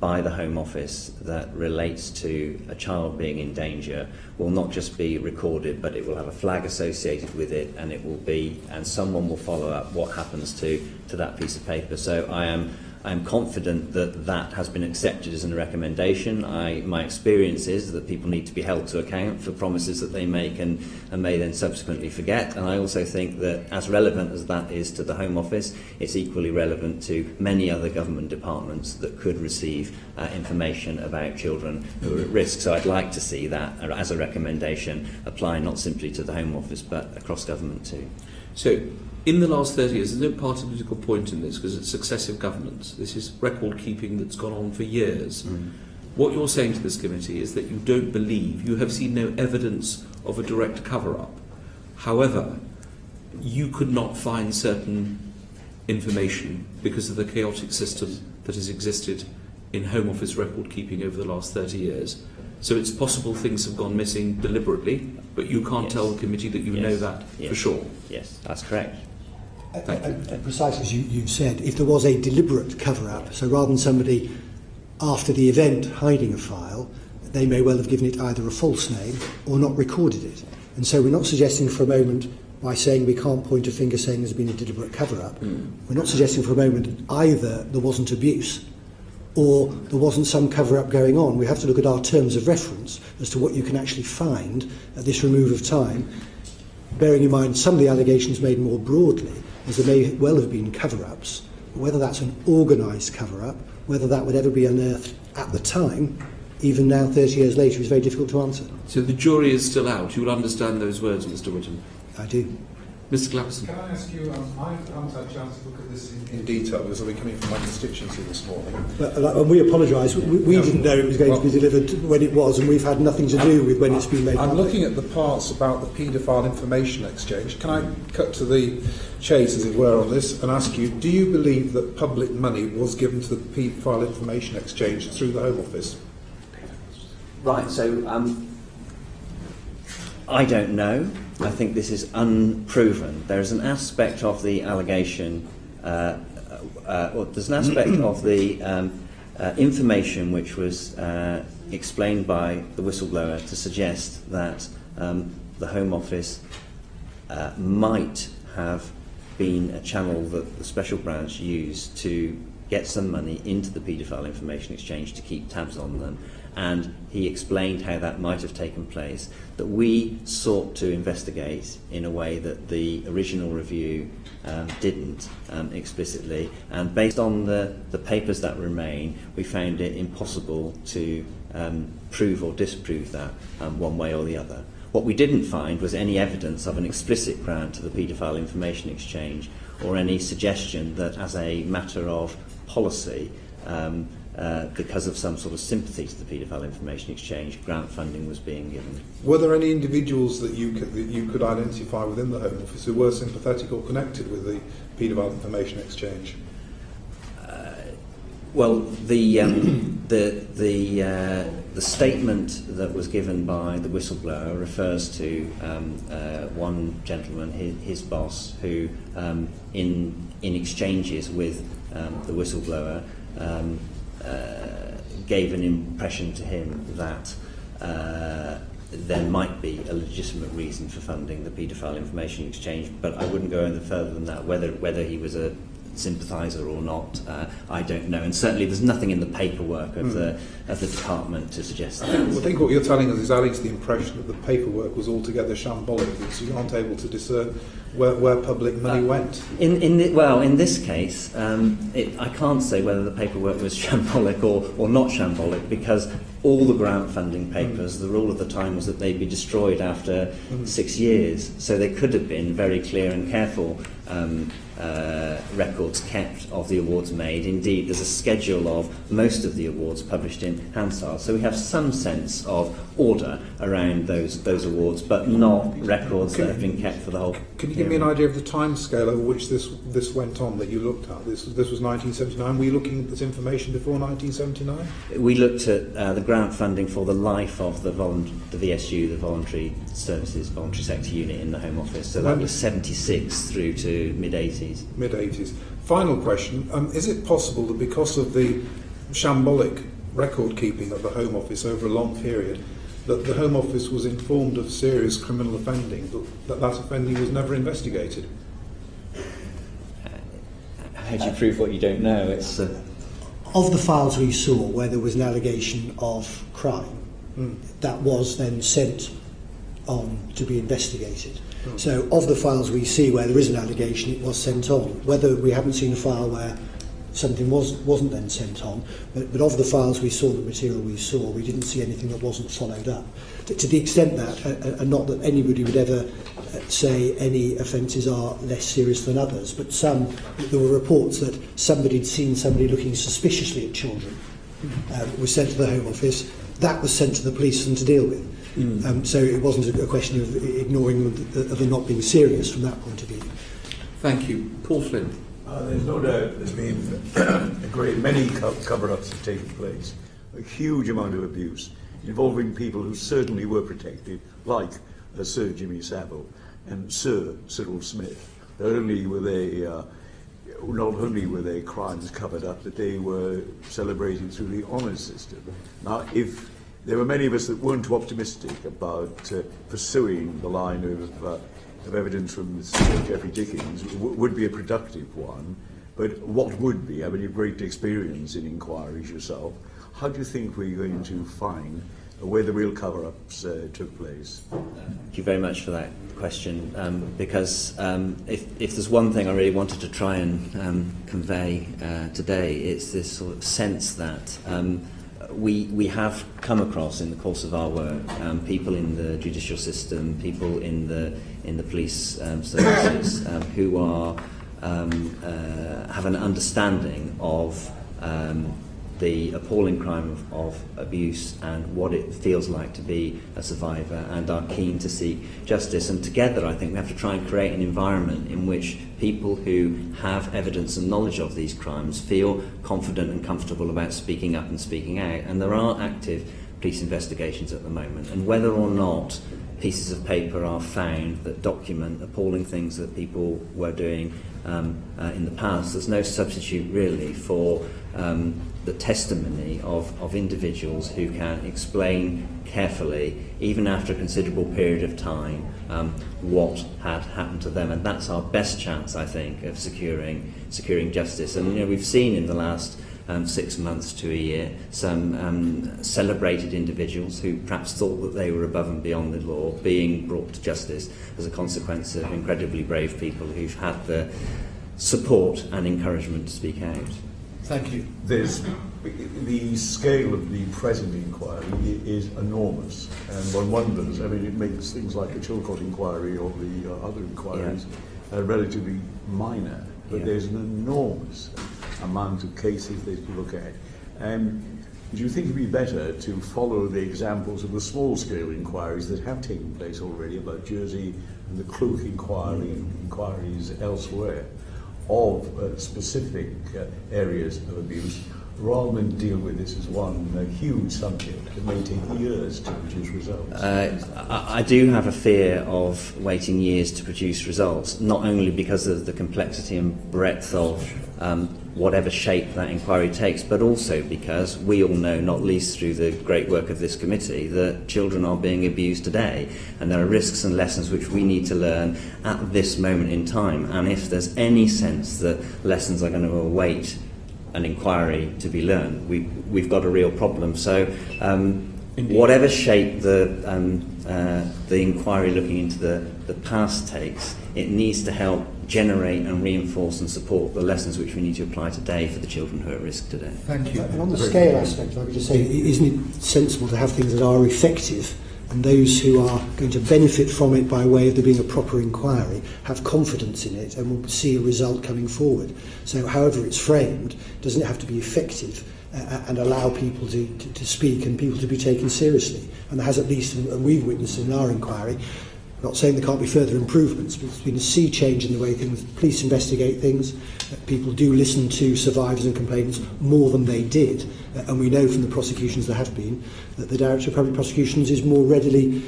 by the Home Office that relates to a child being in danger will not just be recorded, but it will have a flag associated with it, and it will be, and someone will follow up what happens to that piece of paper. So I am confident that that has been accepted as a recommendation. My experience is that people need to be held to account for promises that they make and may then subsequently forget. And I also think that as relevant as that is to the Home Office, it's equally relevant to many other government departments that could receive information about children who are at risk. So I'd like to see that as a recommendation apply not simply to the Home Office but across government too. So, in the last 30 years, there's no party political point in this because it's successive governments. This is record keeping that's gone on for years. What you're saying to this committee is that you don't believe, you have seen no evidence of a direct cover-up. However, you could not find certain information because of the chaotic system that has existed in Home Office record keeping over the last 30 years. So it's possible things have gone missing deliberately, but you can't Yes. tell the committee that you Yes. know that Yes. for sure. Yes, that's correct. Thank you. Precisely as you've said, if there was a deliberate cover-up, so rather than somebody after the event hiding a file, they may well have given it either a false name or not recorded it. And so we're not suggesting for a moment, by saying we can't point a finger saying there's been a deliberate cover-up, we're not suggesting for a moment either there wasn't abuse or there wasn't some cover-up going on. We have to look at our terms of reference as to what you can actually find at this remove of time, bearing in mind some of the allegations made more broadly, as there may well have been cover-ups. Whether that's an organised cover-up, whether that would ever be unearthed at the time, even now 30 years later, is very difficult to answer. So the jury is still out. You'll understand those words, Mr. Whittam. I do. Mr. Clapperson. Can I ask you, I haven't had a chance to look at this in detail because I've been coming from my constituency this morning. And we apologise. We didn't know it was going to be delivered when it was, and we've had nothing to do with when it's been made I'm public. looking at the parts about the paedophile information exchange. Can I cut to the chase, as it were, on this and ask you, do you believe that public money was given to the paedophile information exchange through the Home Office? Right, so I don't know. I think this is unproven. There is an aspect of the allegation, or there's an aspect of the information which was explained by the whistleblower to suggest that the Home Office might have been a channel that the Special Branch used to get some money into the paedophile information exchange to keep tabs on them. And he explained how that might have taken place, that we sought to investigate in a way that the original review didn't explicitly, and based on the papers that remain, we found it impossible to prove or disprove that one way or the other. What we didn't find was any evidence of an explicit grant to the paedophile information exchange or any suggestion that as a matter of policy, because of some sort of sympathy to the paedophile information exchange, grant funding was being given. Were there any individuals that you could identify within the Home Office who were sympathetic or connected with the paedophile information exchange? Well, the statement that was given by the whistleblower refers to one gentleman, his boss, who in exchanges with the whistleblower gave an impression to him that there might be a legitimate reason for funding the paedophile information exchange, but I wouldn't go any further than that. Whether he was a sympathiser or not, I don't know. And certainly there's nothing in the paperwork of the department to suggest that. Well, I think what you're telling us is adding to the impression that the paperwork was altogether shambolic, so you aren't able to discern where public money went. In this case, I can't say whether the paperwork was shambolic or not shambolic, because all the grant funding papers, the rule of the time was that they'd be destroyed after 6 years. So they could have been very clear and careful records kept of the awards made. Indeed, there's a schedule of most of the awards published in Hansard. So we have some sense of order around those awards, but not records that have been kept for the whole Can you give me an idea of the time scale over which this went on that you looked at? This was 1979. Were you looking at this information before 1979? We looked at the grant funding for the life of the VSU, the Voluntary Services, Voluntary Sector Unit in the Home Office. So that was 76 through to mid-80s. Mid-80s. Final question. Is it possible that because of the shambolic record keeping of the Home Office over a long period, that the Home Office was informed of serious criminal offending, but that offending was never investigated? How do you prove what you don't know? It's Of the files we saw where there was an allegation of crime, that was then sent on to be investigated. So of the files we see where there is an allegation, it was sent on. Whether we haven't seen a file where something wasn't then sent on, but of the files we saw, the material we saw, we didn't see anything that wasn't followed up. To the extent that, and not that anybody would ever say any offences are less serious than others, but there were reports that somebody had seen somebody looking suspiciously at children, was sent to the Home Office. That was sent to the police and to deal with. So it wasn't a question of ignoring of them not being serious from that point of view. Thank you. Paul Flynn. There's no doubt there's been a great many cover-ups have taken place, a huge amount of abuse. involving people who certainly were protected, like Sir Jimmy Savile and Sir Cyril Smith. Not only were their crimes covered up, but they were celebrated through the honours system. Now, if there were many of us that weren't too optimistic about pursuing the line of evidence from Sir Geoffrey Dickens, would be a productive one. But what would be? I mean, you've great experience in inquiries yourself. How do you think we're going to find where the real cover-ups took place? Thank you very much for that question, because if there's one thing I really wanted to try and convey today, it's this sort of sense that we have come across in the course of our work people in the judicial system, people in the police services who are have an understanding of the appalling crime of abuse and what it feels like to be a survivor, and are keen to seek justice. And together, I think we have to try and create an environment in which people who have evidence and knowledge of these crimes feel confident and comfortable about speaking up and speaking out. And there are active police investigations at the moment, and whether or not pieces of paper are found that document appalling things that people were doing in the past, there's no substitute really for the testimony of individuals who can explain carefully, even after a considerable period of time, what had happened to them. And that's our best chance, I think, of securing justice. And we've seen in the last 6 months to a year some celebrated individuals who perhaps thought that they were above and beyond the law being brought to justice as a consequence of incredibly brave people who've had the support and encouragement to speak out. Thank you. There's the scale of the present inquiry is enormous, and one wonders. I mean, it makes things like the Chilcot inquiry or the other inquiries relatively minor, but there's an enormous amount of cases that you look at. Do you think it would be better to follow the examples of the small-scale inquiries that have taken place already about Jersey and the Cloak inquiry and inquiries elsewhere of specific areas of abuse, rather than deal with this as one huge subject that may take years to produce results? I do have a fear of waiting years to produce results, not only because of the complexity and breadth of whatever shape that inquiry takes, but also because we all know, not least through the great work of this committee, that children are being abused today, and there are risks and lessons which we need to learn at this moment in time. And if there's any sense that lessons are going to await an inquiry to be learned, we've got a real problem. So whatever shape the inquiry looking into the past takes, it needs to help generate and reinforce and support the lessons which we need to apply today for the children who are at risk today. Thank you. And on the scale aspect, I could just say, isn't it sensible to have things that are effective, and those who are going to benefit from it by way of there being a proper inquiry have confidence in it and will see a result coming forward? So however it's framed, doesn't it have to be effective and allow people to speak and people to be taken seriously? And there has, at least, and we've witnessed in our inquiry, not saying there can't be further improvements, but there's been a sea change in the way police investigate things. People do listen to survivors and complainants more than they did. And we know from the prosecutions there have been that the Director of Public Prosecutions is more readily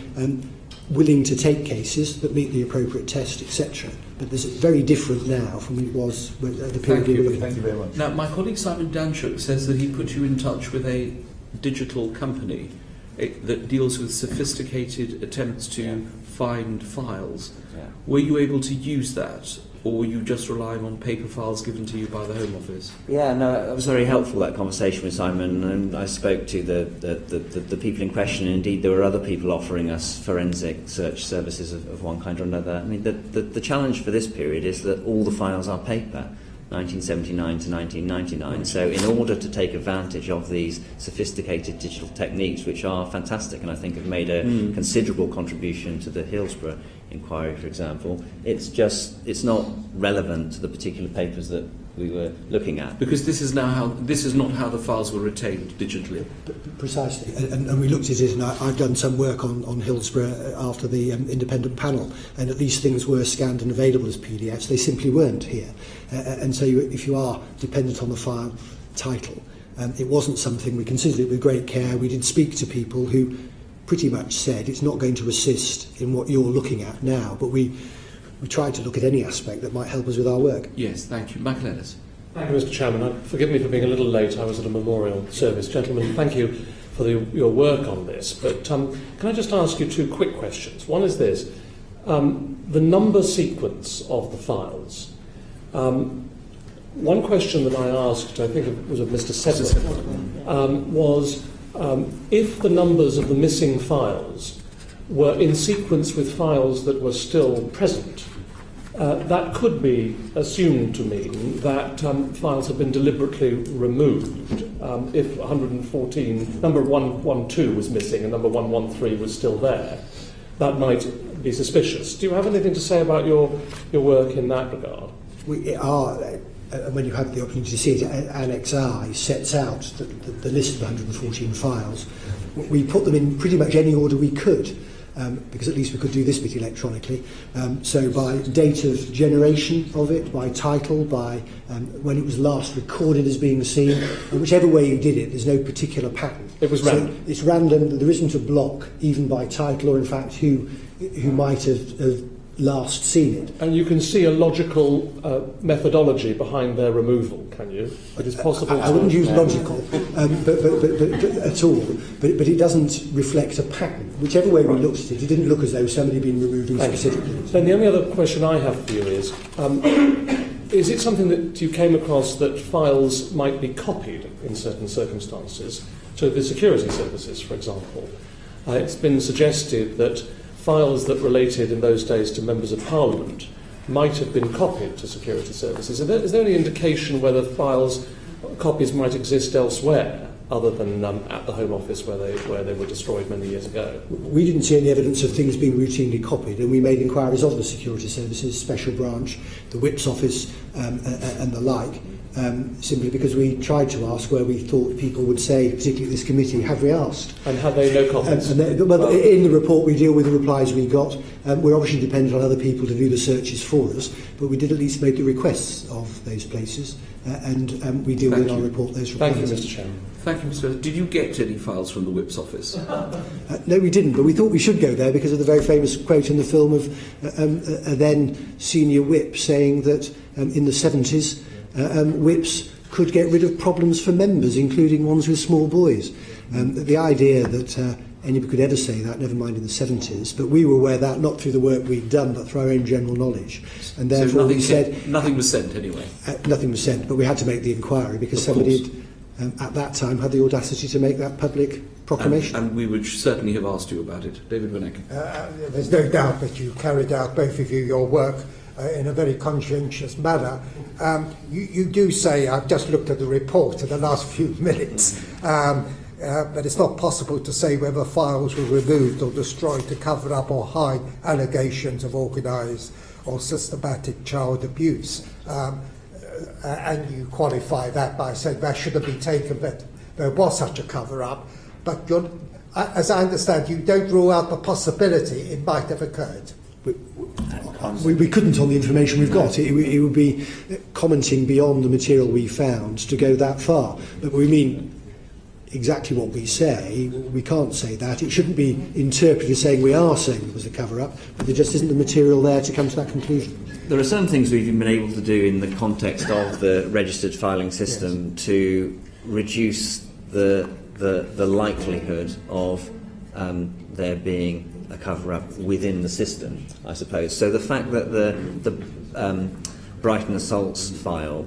willing to take cases that meet the appropriate test, etc. But there's very different now from it was at the period we were looking at. Thank you very much. Now, my colleague Simon Danchuk says that he put you in touch with a digital company that deals with sophisticated attempts to find files. Were you able to use that, or were you just relying on paper files given to you by the Home Office? Yeah, no, it was very helpful, that conversation with Simon, and I spoke to the people in question, and indeed there were other people offering us forensic search services of one kind or another. I mean, the challenge for this period is that all the files are paper, 1979 to 1999. So in order to take advantage of these sophisticated digital techniques, which are fantastic and I think have made a considerable contribution to the Hillsborough inquiry, for example, it's not relevant to the particular papers that we were looking at. Because this is not how the files were retained digitally. Precisely, and we looked at it, and I've done some work on Hillsborough after the independent panel, and that these things were scanned and available as PDFs. They simply weren't here, and so if you are dependent on the file title, It wasn't something we considered it with great care. We did speak to people who pretty much said it's not going to assist in what you're looking at now, but we tried to look at any aspect that might help us with our work. Yes, thank you. Michael Ellis. Thank you, Mr. Chairman. Forgive me for being a little late. I was at a memorial service. Gentlemen, thank you for your work on this. But can I just ask you two quick questions? One is this. The number sequence of the files. One question that I asked, I think it was of Mr. Sedgwick, was if the numbers of the missing files were in sequence with files that were still present, that could be assumed to mean that files have been deliberately removed. If 114, number 112 was missing and number 113 was still there, that might be suspicious. Do you have anything to say about your work in that regard? We are, when you have the opportunity to see it, Annex I sets out the list of 114 files. We put them in pretty much any order we could, because at least we could do this bit electronically. So by date of generation of it, by title, by when it was last recorded as being seen, and whichever way you did it, there's no particular pattern. It was random. So it's random. There isn't a block, even by title, or in fact who might have last seen it. And you can see a logical methodology behind their removal, can you? It is possible. I wouldn't use logical, but at all. But it doesn't reflect a pattern. Whichever way we looked at it, it didn't look as though somebody had been removing specifically. Then the only other question I have for you is it something that you came across that files might be copied in certain circumstances to the security services, for example? It's been suggested that files that related in those days to members of Parliament might have been copied to security services. Is there any indication whether copies might exist elsewhere other than at the Home Office where they were destroyed many years ago? We didn't see any evidence of things being routinely copied, and we made inquiries of the security services, special branch, the Whip's office, and the like. Simply because we tried to ask where we thought people would say, particularly this committee, have we asked? And had they no comments? Well, in the report we deal with the replies we got. We're obviously dependent on other people to do the searches for us, but we did at least make the requests of those places, and we deal with in our report those replies. Thank you, Mr. Chairman. Thank you, Mr. President. Did you get any files from the Whip's office? No, we didn't, but we thought we should go there because of the very famous quote in the film of a then senior Whip saying that in the 70s, Whips could get rid of problems for members, including ones with small boys. The idea that anybody could ever say that, never mind in the 70s, but we were aware of that not through the work we'd done, but through our own general knowledge. And therefore we said... Nothing was sent anyway? Nothing was sent, but we had to make the inquiry because somebody had, at that time, had the audacity to make that public proclamation. And we would certainly have asked you about it. David Vinnick. There's no doubt that you carried out, both of you, your work in a very conscientious manner. You do say, I've just looked at the report in the last few minutes, but it's not possible to say whether files were removed or destroyed to cover up or hide allegations of organised or systematic child abuse. And you qualify that by saying that shouldn't be taken, that there was such a cover-up. But as I understand, you don't rule out the possibility it might have occurred. We couldn't on the information we've got. It would be commenting beyond the material we found to go that far. But we mean exactly what we say. We can't say that. It shouldn't be interpreted as saying we are saying there was a cover-up, but there just isn't the material there to come to that conclusion. There are some things we've been able to do in the context of the registered filing system to reduce the likelihood of there being a cover-up within the system, I suppose. So the fact that the Brighton assaults file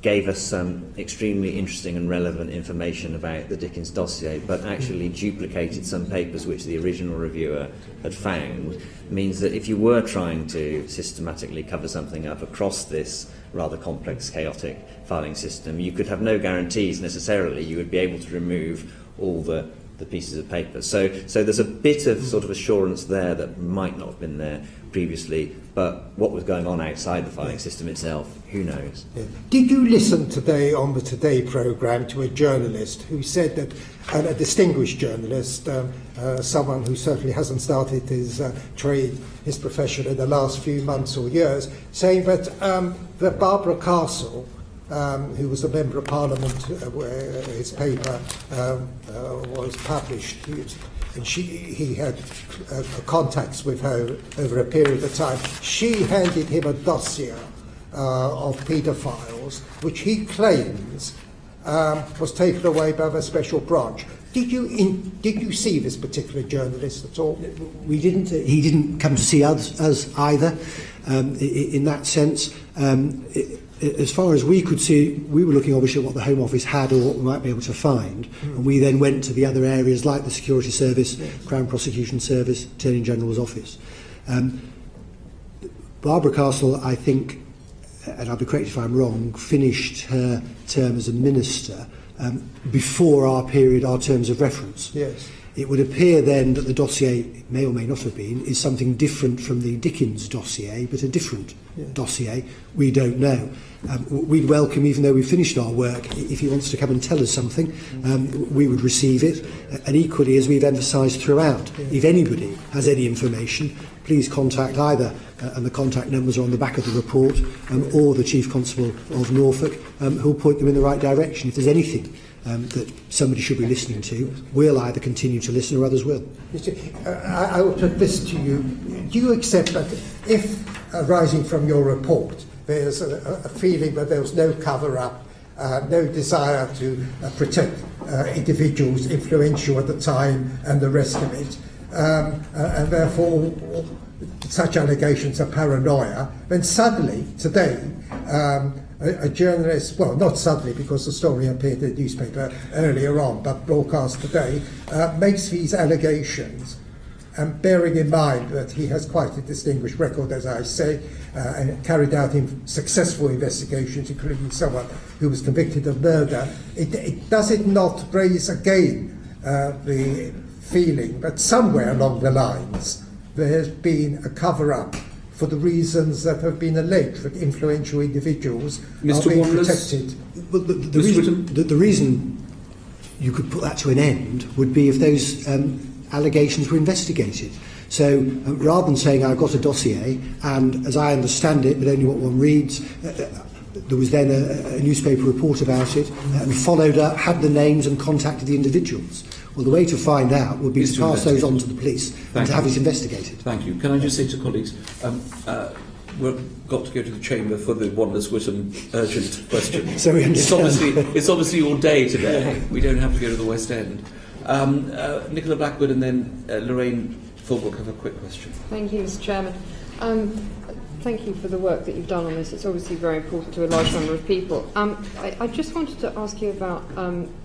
gave us some extremely interesting and relevant information about the Dickens dossier, but actually duplicated some papers which the original reviewer had found, means that if you were trying to systematically cover something up across this rather complex, chaotic filing system, you could have no guarantees necessarily you would be able to remove all the pieces of paper. So there's a bit of sort of assurance there that might not have been there previously, but what was going on outside the filing system itself, who knows? Yeah. Did you listen today on the Today programme to a journalist who said that, and a distinguished journalist, someone who certainly hasn't started his trade, his profession in the last few months or years, saying that Barbara Castle who was a member of Parliament where his paper was published. And he had contacts with her over a period of time. She handed him a dossier of paedophiles, which he claims was taken away by the special branch. Did you see this particular journalist at all? We didn't. He didn't come to see us either. In that sense, as far as we could see, we were looking obviously at what the Home Office had or what we might be able to find, and we then went to the other areas like the Security Service, Crown Prosecution Service, Attorney General's Office. Barbara Castle, I think, and I'll be corrected if I'm wrong, finished her term as a minister before our terms of reference. Yes. It would appear then that the dossier, may or may not have been, is something different from the Dickens dossier, but a different dossier. We don't know. We'd welcome, even though we've finished our work, if he wants to come and tell us something, we would receive it. And equally, as we've emphasised throughout, if anybody has any information, please contact either, and the contact numbers are on the back of the report, or the Chief Constable of Norfolk, who'll point them in the right direction. If there's anything that somebody should be listening to, we'll either continue to listen or others will. I will put this to you. Do you accept that if, arising from your report, there's a feeling that there was no cover-up, no desire to protect individuals influential at the time and the rest of it, and therefore such allegations are paranoia, then suddenly, today, a journalist, well, not suddenly because the story appeared in the newspaper earlier on, but broadcast today, makes these allegations, and bearing in mind that he has quite a distinguished record, as I say, and carried out successful investigations, including someone who was convicted of murder, does it not raise again the feeling that somewhere along the lines there has been a cover-up for the reasons that have been alleged, that influential individuals are being protected? Well, the reason you could put that to an end would be if those allegations were investigated. So rather than saying I've got a dossier, and as I understand it, but only what one reads, there was then a newspaper report about it, and followed up, had the names and contacted the individuals. Well, the way to find out would be to pass those on to the police and to have it investigated. Thank you. Can I just say to colleagues, we've got to go to the chamber for the Wanless Witham urgent question. So we understand. It's obviously all day today. We don't have to go to the West End. Nicola Blackwood and then Lorraine Fulbrook have a quick question. Thank you, Mr. Chairman. Thank you for the work that you've done on this. It's obviously very important to a large number of people. I just wanted to ask you about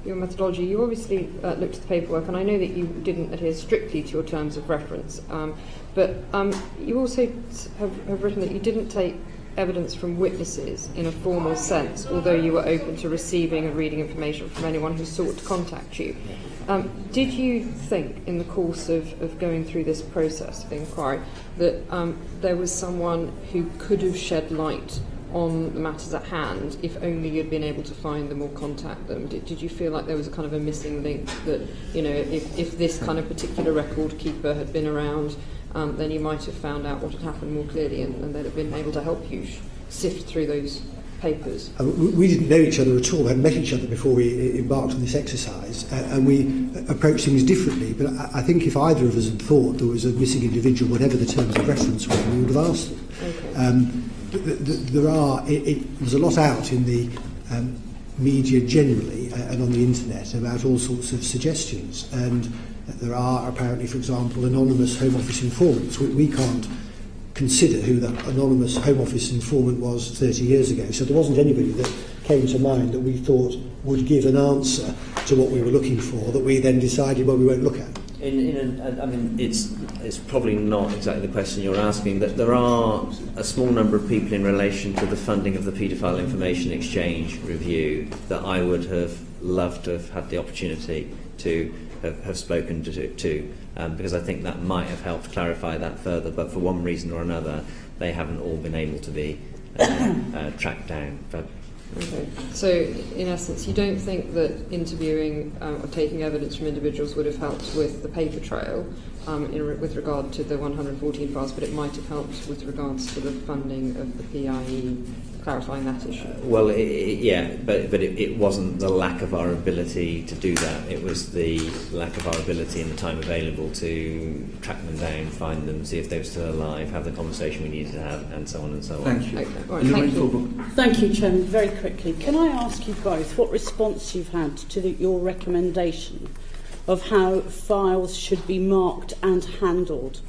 your methodology. You obviously looked at the paperwork, and I know that you didn't adhere strictly to your terms of reference, but you also have written that you didn't take evidence from witnesses in a formal sense, although you were open to receiving and reading information from anyone who sought to contact you. Did you think, in the course of going through this process of inquiry, that there was someone who could have shed light on the matters at hand if only you'd been able to find them or contact them? Did you feel like there was a kind of a missing link that, you know, if this kind of particular record keeper had been around, then you might have found out what had happened more clearly, and they'd have been able to help you sift through those papers? We didn't know each other at all. We hadn't met each other before we embarked on this exercise, and we approached things differently. But I think if either of us had thought there was a missing individual, whatever the terms of reference were, we would have asked them. Okay. There's a lot out in the media generally and on the internet about all sorts of suggestions, and there are apparently, for example, anonymous Home Office informants. We can't consider who that anonymous Home Office informant was 30 years ago. So there wasn't anybody that came to mind that we thought would give an answer to what we were looking for that we then decided, well, we won't look at. I mean, it's probably not exactly the question you're asking, that there are a small number of people in relation to the funding of the Paedophile Information Exchange review that I would have loved to have had the opportunity to have spoken to because I think that might have helped clarify that further, but for one reason or another they haven't all been able to be tracked down. Okay. So, in essence, you don't think that interviewing or taking evidence from individuals would have helped with the paper trail with regard to the 114 files, but it might have helped with regards to the funding of the PIE clarifying that issue. Well, it wasn't the lack of our ability to do that. It was the lack of our ability and the time available to track them down, find them, see if they were still alive, have the conversation we needed to have, and so on and so on. Thank you. Okay. Right, thank you. Thank you, Chairman. Very quickly, can I ask you both what response you've had to your recommendation of how files should be marked and handled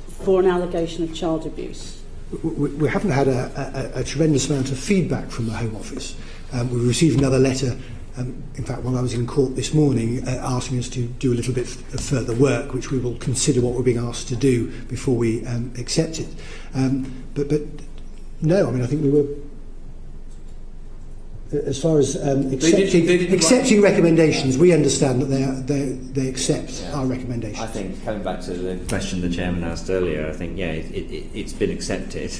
for an allegation of child abuse? We haven't had a tremendous amount of feedback from the Home Office. We received another letter, in fact, while I was in court this morning, asking us to do a little bit of further work, which we will consider what we're being asked to do before we accept it. But no, I mean, I think we were, as far as accepting recommendations, we understand that they accept our recommendations. I think, coming back to the question the Chairman asked earlier, I think, it's been accepted.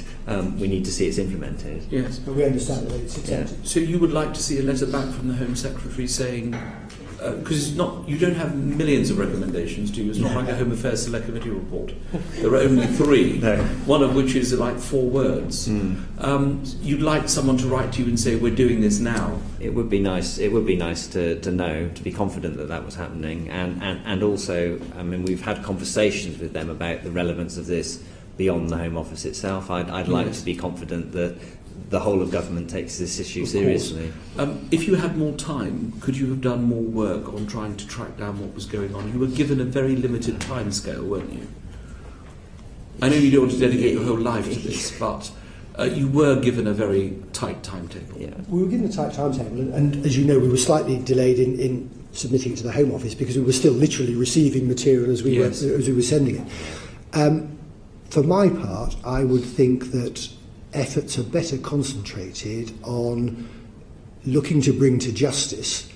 We need to see it's implemented. Yes. But we understand that it's accepted. Yeah. So you would like to see a letter back from the Home Secretary saying, because you don't have millions of recommendations, do you? It's not like a Home Affairs Select Committee report. There are only 3, one of which is like 4 words. You'd like someone to write to you and say, we're doing this now. It would be nice. It would be nice to know, to be confident that was happening, and also, I mean, we've had conversations with them about the relevance of this beyond the Home Office itself. I'd like to be confident that the whole of government takes this issue seriously. If you had more time, could you have done more work on trying to track down what was going on? You were given a very limited timescale, weren't you? I know you don't want to dedicate your whole life to this, but you were given a very tight timetable. Yeah. We were given a tight timetable, and as you know, we were slightly delayed in submitting it to the Home Office because we were still literally receiving material as we were sending it. For my part, I would think that efforts are better concentrated on looking to bring to justice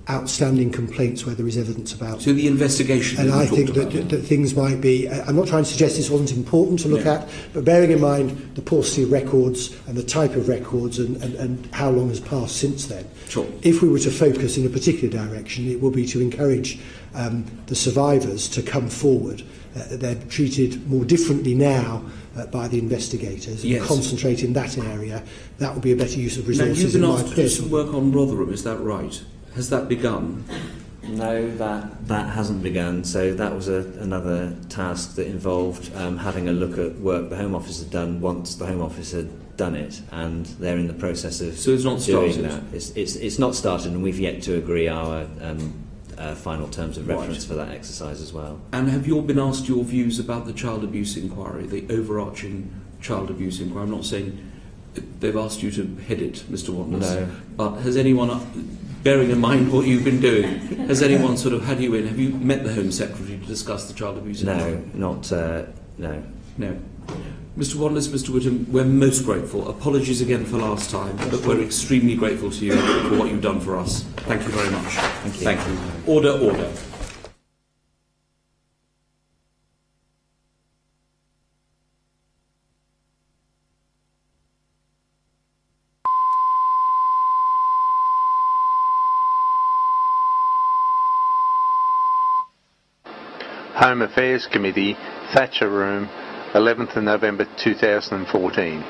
outstanding complaints where there is evidence about. So the investigation. And I think that things might be. I'm not trying to suggest this wasn't important to look at, but bearing in mind the paucity of records and the type of records and how long has passed since then. Sure. If we were to focus in a particular direction, it would be to encourage the survivors to come forward. They're treated more differently now by the investigators and concentrate in that area. That would be a better use of resources. Now, you've been asked to do some work on Rotherham, is that right? Has that begun? No, that hasn't begun. So that was another task that involved having a look at work the Home Office had done once the Home Office had done it, and they're in the process of so it's not doing started. that. It's not started, and we've yet to agree our final terms of reference for that exercise as well. And have you all been asked your views about the child abuse inquiry, the overarching child abuse inquiry? I'm not saying they've asked you to head it, Mr. Watness. No. But has anyone, bearing in mind what you've been doing, has anyone sort of had you in? Have you met the Home Secretary to discuss the child abuse inquiry? No. Mr. Watness, Mr. Whittam, we're most grateful. Apologies again for last time, but we're extremely grateful to you for what you've done for us. Thank you very much. Thank you. Order. Home Affairs Committee, Thatcher Room, 11th of November 2014.